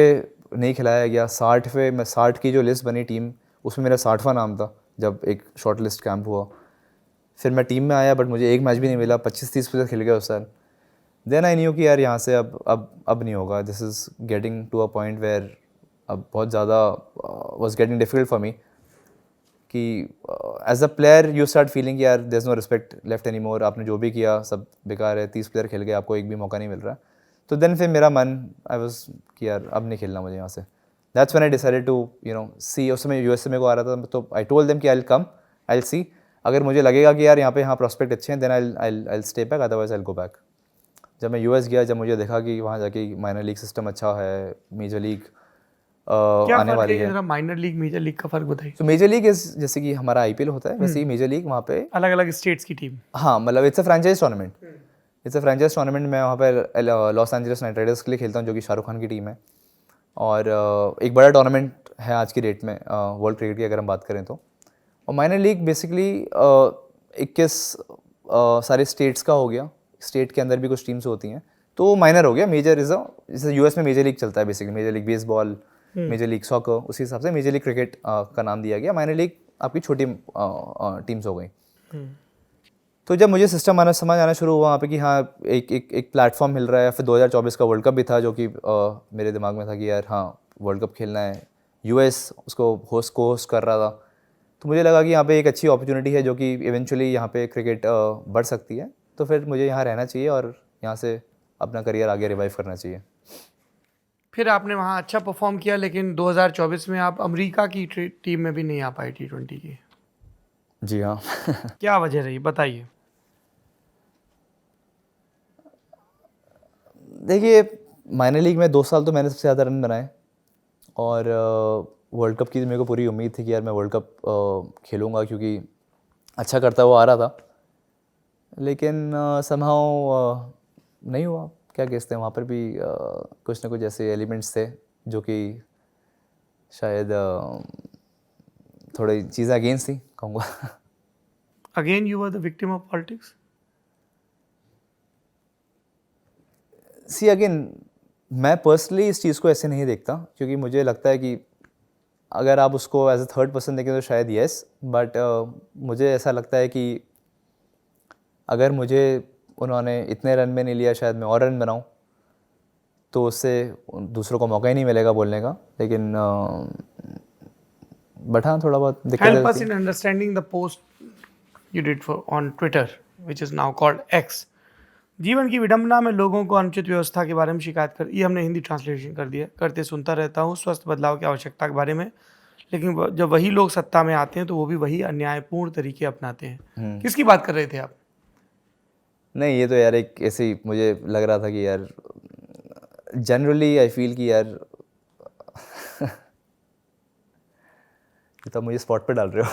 S2: नहीं खिलाया गया. 60 की जो लिस्ट बनी टीम, उसमें मेरा 60वां नाम था जब एक शॉर्ट लिस्ट कैंप हुआ. फिर मैं टीम में आया, बट मुझे एक मैच भी नहीं मिला. 25-30% खेल गया उस साल. देन आई न्यू कि यार यहाँ से अब नहीं होगा. This is getting to a point where अब बहुत ज़्यादा was getting difficult for me, कि as a player you start feeling यार there is no respect left any more. आपने जो भी किया सब बेकार है. 30 प्लेयर खेल गए, आपको एक भी मौका नहीं मिल रहा. तो देन फिर मेरा मन, आई वाज कि यार अब नहीं खेलना मुझे यहाँ से. That's when I decided to see. उस समय यूएस से मेरे को आ रहा था, तो आई टोल्ड देम कि I will come, I will see. अगर मुझे लगेगा कि यार यहाँ प्रोस्पेक्ट अच्छे हैं, then I stay back, otherwise I go back. जब मैं यूएस गया, जब मुझे देखा कि वहाँ जाके माइनर लीग सिस्टम अच्छा है, मेजर लीग आने वाली है.
S1: जरा माइनर लीग मेजर लीग का फर्क बताइए.
S2: तो मेजर लीग इज जैसे कि हमारा IPL होता है, वैसे ही मेजर लीग वहाँ पे
S1: अलग अलग स्टेट्स की टीम.
S2: हाँ, मतलब इट्स अ फ्रेंचाइज टूर्नामेंट. मैं वहाँ पे लॉस एंजलिस नाइट राइडर्स के लिए खेलता हूँ, जो कि शाहरुख खान की टीम है. और एक बड़ा टूर्नामेंट है आज की डेट में वर्ल्ड क्रिकेट की अगर हम बात करें तो. और माइनर लीग बेसिकली 21 सारे स्टेट्स का हो गया. स्टेट के अंदर भी कुछ टीम्स होती हैं, तो माइनर हो गया. मेजर इज़ जैसे यूएस में मेजर लीग चलता है basically, major league baseball, major league soccer, उसी हिसाब से मेजर लीग क्रिकेट का नाम दिया गया. माइनर लीग आपकी छोटी टीम्स हो गई. तो जब मुझे सिस्टम समझ आना शुरू हुआ वहाँ पे कि हाँ एक प्लेटफॉर्म मिल रहा है. फिर 2024 का वर्ल्ड कप भी था, जो कि मेरे दिमाग में था कि यार हाँ वर्ल्ड कप खेलना है. यूएस उसको होस्ट कर रहा था, तो मुझे लगा कि यहाँ पे एक अच्छी अपॉर्चुनिटी है जो कि इवेंचुअली यहाँ पे क्रिकेट बढ़ सकती है. तो फिर मुझे यहाँ रहना चाहिए और यहाँ से अपना करियर आगे रिवाइव करना चाहिए.
S1: फिर आपने वहाँ अच्छा परफॉर्म किया, लेकिन 2024 में आप अमेरिका की टीम में भी नहीं आ पाए T20 की.
S2: जी हाँ.
S1: क्या वजह रही बताइए.
S2: देखिए माइनर लीग में 2 साल तो मैंने सबसे ज़्यादा रन बनाए, और वर्ल्ड कप की मेरे को पूरी उम्मीद थी कि यार मैं वर्ल्ड कप खेलूँगा, क्योंकि अच्छा करता हुआ आ रहा था. लेकिन समहाउ नहीं हुआ. क्या कहते हैं, वहाँ पर भी कुछ ना कुछ ऐसे एलिमेंट्स थे जो कि शायद थोड़ी चीज़ें अगेंस्ट थी कहूँगा.
S1: Again you were the victim of politics.
S2: See again मैं पर्सनली इस चीज़ को ऐसे नहीं देखता, क्योंकि मुझे लगता है कि अगर आप उसको एज अ थर्ड पर्सन देखें तो शायद येस, बट मुझे ऐसा लगता है कि अगर मुझे उन्होंने इतने रन में नहीं लिया, शायद मैं और रन बनाऊं, तो उससे दूसरों को मौका ही नहीं मिलेगा बोलने का. लेकिन बट हाँ थोड़ा बहुत दिक्कत
S1: Help us
S2: रहती
S1: in
S2: है.
S1: understanding the post you did on Twitter, which is now called X. जीवन की विडंबना में लोगों को अनुचित व्यवस्था के बारे में शिकायत कर, ये हमने हिंदी ट्रांसलेशन कर दिया। करते सुनता रहता हूँ स्वस्थ बदलाव की आवश्यकता के बारे में, लेकिन जब वही लोग सत्ता में आते हैं तो वो भी वही अन्यायपूर्ण तरीके अपनाते हैं। किसकी बात कर रहे थे आप?
S2: नहीं, ये तो यार एक ऐसे मुझे लग रहा था कि यार जनरली आई फील कि यार ये तो मुझे स्पॉट पे डाल रहे हो।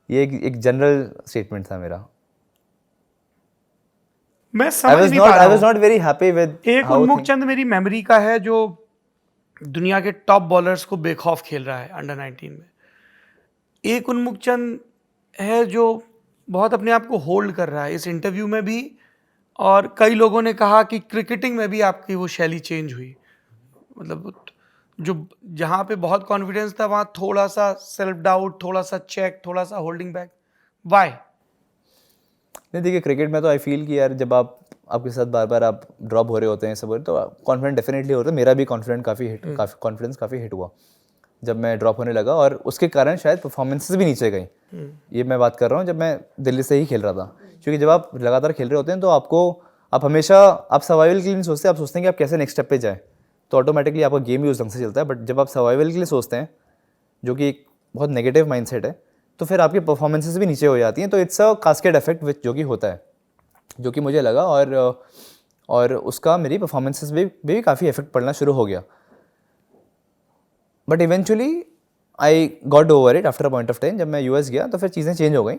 S2: ये एक जनरल स्टेटमेंट था मेरा।
S1: मैं समझ नहीं पा
S2: I
S1: रहा
S2: was
S1: हूँ।
S2: not very happy with
S1: एक
S2: how
S1: उन्मुख
S2: things-
S1: चंद मेरी मेमोरी का है जो दुनिया के टॉप बॉलर्स को बेखौफ खेल रहा है अंडर 19 में। एक उन्मुख चंद है जो बहुत अपने आप को होल्ड कर रहा है इस इंटरव्यू में भी, और कई लोगों ने कहा कि क्रिकेटिंग में भी आपकी वो शैली चेंज हुई। मतलब जो जहाँ पे बहुत कॉन्फिडेंस था वहाँ थोड़ा सा सेल्फ डाउट, थोड़ा सा चेक, थोड़ा सा होल्डिंग बैक। वाई?
S2: नहीं देखिए, क्रिकेट में तो आई फील कि यार जब आपके साथ बार बार आप ड्रॉप हो रहे होते हैं सब हो रहे, तो कॉन्फिडेंट डेफिनेटली होता है। मेरा भी कॉन्फिडेंस काफ़ी हिट हुआ जब मैं ड्रॉप होने लगा, और उसके कारण शायद परफॉर्मेंसेस भी नीचे गई। ये मैं बात कर रहा हूँ जब मैं दिल्ली से ही खेल रहा था, क्योंकि जब आप लगातार खेल रहे होते हैं तो आप हमेशा सर्वाइवल के लिए नहीं सोचते, आप सोचते हैं कि आप कैसे नेक्स्ट स्टेप पे जाएँ, तो ऑटोमेटिकली आपका गेम भी उस ढंग से चलता है। बट जब आप सर्वाइवल के लिए सोचते हैं, जो कि एक बहुत नेगेटिव माइंडसेट है, तो फिर आपकी परफॉर्मेंसेस भी नीचे हो जाती हैं। तो इट्स अ कास्केड इफेक्ट जो कि होता है, जो कि मुझे लगा, और उसका मेरी परफॉर्मेंसेस भी काफ़ी इफेक्ट पड़ना शुरू हो गया। But eventually I got over it after a point of time. जब मैं यूएस गया तो फिर चीज़ें चेंज हो गई।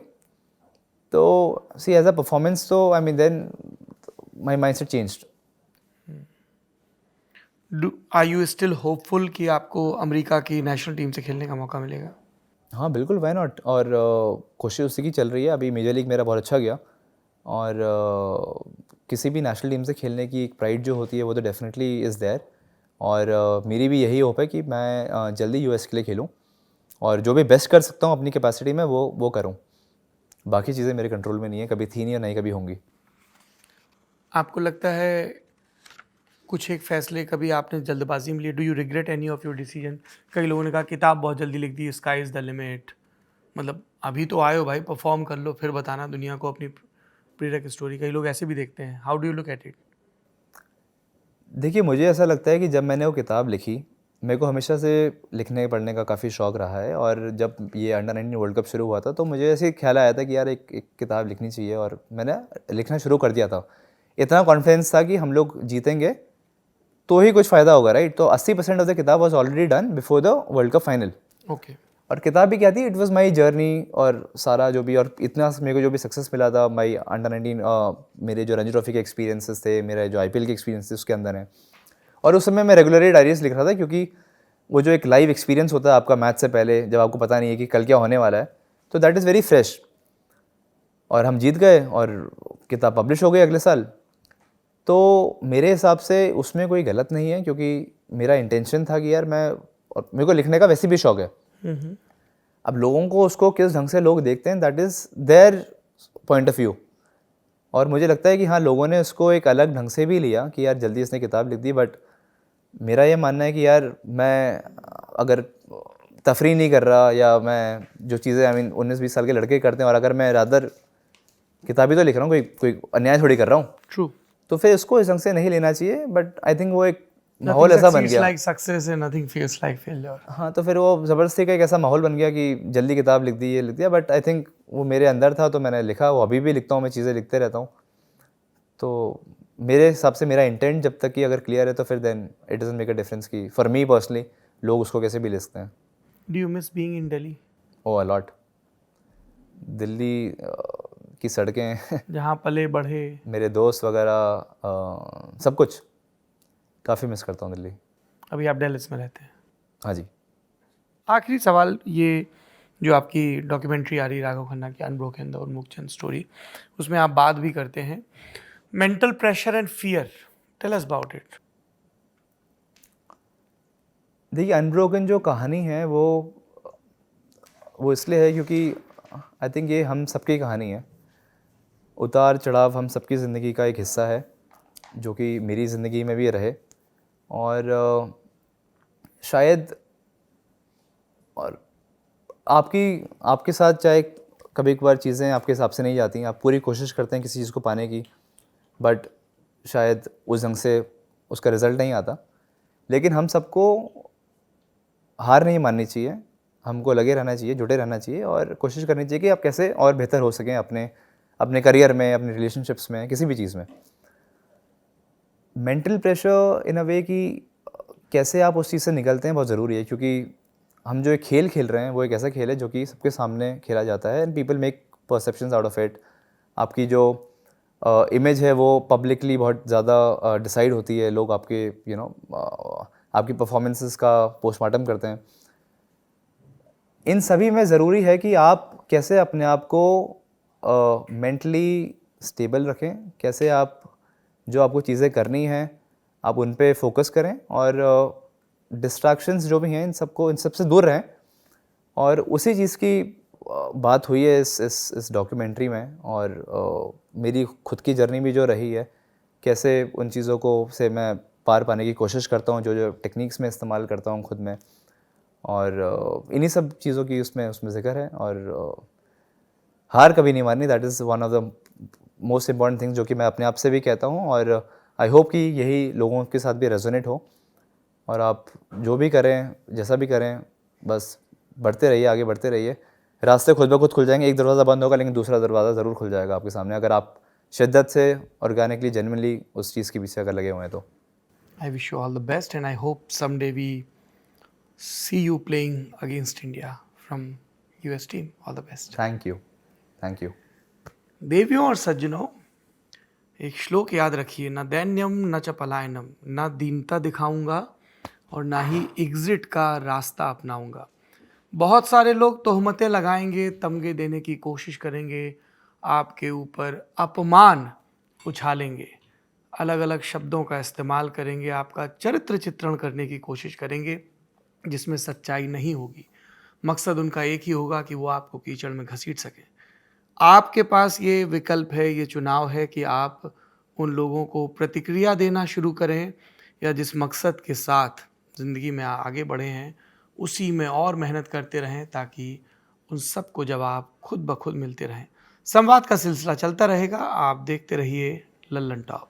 S2: तो सी एज अ परफॉर्मेंस, तो I mean then my mindset changed.
S1: Are you still hopeful कि आपको अमेरिका की नेशनल टीम से खेलने का मौका मिलेगा?
S2: हाँ बिल्कुल, वाई नॉट। और कोशिश उसी की चल रही है। अभी मेजर लीग मेरा बहुत अच्छा गया, और किसी भी नेशनल टीम से खेलने की एक प्राइड जो होती है वो तो डेफिनेटली इज़ देयर। और मेरी भी यही होप है कि मैं जल्दी यूएस के लिए खेलूँ, और जो भी बेस्ट कर सकता हूँ अपनी कैपेसिटी में वो करूँ। बाकी चीज़ें मेरे कंट्रोल में नहीं है, कभी थी नहीं और नहीं कभी होंगी।
S1: आपको लगता है कुछ एक फैसले कभी आपने जल्दबाजी में लिए? Do you regret any of your decision? कई लोगों ने कहा किताब बहुत जल्दी लिख दी, स्काई इज़ द लिमिट। मतलब अभी तो आए हो भाई, परफॉर्म कर लो, फिर बताना दुनिया को अपनी प्रेरक स्टोरी। कई लोग ऐसे भी देखते हैं। How do you look at it?
S2: देखिए, मुझे ऐसा लगता है कि जब मैंने वो किताब लिखी, मेरे को हमेशा से लिखने पढ़ने का काफ़ी शौक़ रहा है। और जब ये अंडर 19 वर्ल्ड कप शुरू हुआ था तो मुझे ऐसे ख्याल आया था कि यार एक किताब लिखनी चाहिए, और मैंने लिखना शुरू कर दिया था। इतना कॉन्फिडेंस था कि हम लोग जीतेंगे तो ही कुछ फ़ायदा होगा, राइट। तो 80% ऑफ द किताब was already done before the world cup final.
S1: Okay.
S2: और किताब भी क्या थी, इट वाज माय जर्नी, और सारा जो भी, और इतना मेरे को जो भी सक्सेस मिला था, माय अंडर 19 मेरे जो रणजी ट्रॉफी के एक्सपीरियंसेस थे, मेरे जो आईपीएल के एक्सपीरियंस थे उसके अंदर है। और उस समय मैं रेगुलरली डायरीज लिख रहा था, क्योंकि वो जो एक लाइव एक्सपीरियंस होता है आपका मैच से पहले, जब आपको पता नहीं है कि कल क्या होने वाला है, तो दैट इज़ वेरी फ्रेश। और हम जीत गए और किताब पब्लिश हो गई अगले साल। तो मेरे हिसाब से उसमें कोई गलत नहीं है, क्योंकि मेरा इंटेंशन था कि यार और मेरे को लिखने का वैसे भी शौक है। अब लोगों को उसको किस ढंग से लोग देखते हैं, that is their point of view. और मुझे लगता है कि हाँ, लोगों ने उसको एक अलग ढंग से भी लिया कि यार जल्दी इसने किताब लिख दी। बट मेरा ये मानना है कि यार मैं अगर तफरी नहीं कर रहा, या मैं जो चीज़ें 19-20 साल के लड़के करते हैं, और अगर मैं रादर किताबी तो लिख रहा हूँ, कोई अन्याय थोड़ी कर रहा हूँ,
S1: ट्रू।
S2: तो फिर इसको इस ढंग से नहीं लेना चाहिए। बट आई थिंक वो एक माहौल ऐसा बन गया।
S1: Like success and nothing feels like failure.
S2: हाँ, तो फिर वो ज़बरदस्ती का एक ऐसा माहौल बन गया कि जल्दी किताब लिख दी, ये लिख दिया। बट आई थिंक वो मेरे अंदर था तो मैंने लिखा। वो अभी भी लिखता हूँ, मैं चीज़ें लिखते रहता हूँ। तो मेरे हिसाब से मेरा इंटेंट जब तक कि अगर क्लियर है तो फिर then it doesn't make a difference कि फॉर मी पर्सनली लोग उसको कैसे भी ले सकते हैं।
S1: Do you miss being in Delhi?
S2: Oh, a lot. Delhi की सड़कें
S1: जहाँ पले बढ़े।
S2: मेरे दोस्त वगैरह, सब कुछ काफ़ी मिस करता हूँ दिल्ली।
S1: अभी आप डेलिस में रहते हैं?
S2: हाँ जी।
S1: आखिरी सवाल, ये जो आपकी डॉक्यूमेंट्री आ रही है राघव खन्ना की अनब्रोकन द उन्मुख चंद स्टोरी, उसमें आप बात भी करते हैं mental pressure and fear. Tell us about it.
S2: देखिए, अनब्रोकन जो कहानी है वो इसलिए है क्योंकि आई थिंक ये हम सबकी कहानी है। उतार चढ़ाव हम सबकी ज़िंदगी का एक हिस्सा है, जो कि मेरी ज़िंदगी में भी रहे। और शायद और आपके साथ चाहे कभी कभार चीज़ें आपके हिसाब से नहीं जाती, आप पूरी कोशिश करते हैं किसी चीज़ को पाने की, बट शायद उस ढंग से उसका रिज़ल्ट नहीं आता। लेकिन हम सबको हार नहीं माननी चाहिए, हमको लगे रहना चाहिए, जुटे रहना चाहिए और कोशिश करनी चाहिए कि आप कैसे और बेहतर हो सकें अपने करियर में, अपने रिलेशनशिप्स में, किसी भी चीज़ में। मेंटल प्रेशर इन अ वे कि कैसे आप उस चीज़ से निकलते हैं बहुत ज़रूरी है, क्योंकि हम जो एक खेल खेल रहे हैं वो एक ऐसा खेल है जो कि सबके सामने खेला जाता है and people make perceptions out of it. आपकी जो इमेज है वो पब्लिकली बहुत ज़्यादा डिसाइड होती है, लोग आपके आपकी परफॉर्मेंसेस का पोस्टमार्टम करते हैं। इन सभी में ज़रूरी है कि आप कैसे अपने आप को मेंटली स्टेबल रखें, कैसे आप जो आपको चीज़ें करनी हैं आप उन पे फोकस करें और डिस्ट्रैक्शंस जो भी हैं इन सबसे दूर रहें। और उसी चीज़ की बात हुई है इस डॉक्यूमेंट्री में, और मेरी खुद की जर्नी भी जो रही है, कैसे उन चीज़ों को से मैं पार पाने की कोशिश करता हूँ, जो जो टेक्निक्स में इस्तेमाल करता हूँ खुद में, और इन्हीं सब चीज़ों की उसमें जिक्र है। और हार कभी नहीं माननी, that is one of the most important things जो कि मैं अपने आप से भी कहता हूँ, और आई होप कि यही लोगों के साथ भी रेजोनेट हो। और आप जो भी करें, जैसा भी करें, बस बढ़ते रहिए, आगे बढ़ते रहिए। रास्ते खुद ब खुद खुल जाएंगे, एक दरवाज़ा बंद होगा लेकिन दूसरा दरवाज़ा ज़रूर खुल जाएगा आपके सामने, अगर आप शिद्दत से, ऑर्गेनिकली, जेन्युइनली उस चीज़ के पीछे अगर लगे हुए हैं तो।
S1: I wish you all the best, and I hope someday we see you playing against India from US team. All the best.
S2: Thank you.
S1: देवियों और सज्जनों, एक श्लोक याद रखिए, न दैन्यम न च पलायनम, न दीनता दिखाऊंगा और ना ही एग्जिट का रास्ता अपनाऊंगा। बहुत सारे लोग तोहमतें लगाएंगे, तमगे देने की कोशिश करेंगे, आपके ऊपर अपमान उछालेंगे, अलग अलग शब्दों का इस्तेमाल करेंगे, आपका चरित्र चित्रण करने की कोशिश करेंगे जिसमें सच्चाई नहीं होगी। मकसद उनका एक ही होगा कि वो आपको कीचड़ में घसीट सकें। आपके पास ये विकल्प है, ये चुनाव है कि आप उन लोगों को प्रतिक्रिया देना शुरू करें, या जिस मकसद के साथ ज़िंदगी में आगे बढ़े हैं उसी में और मेहनत करते रहें, ताकि उन सबको जवाब खुद ब खुद मिलते रहें। संवाद का सिलसिला चलता रहेगा, आप देखते रहिए लल्लन टॉप।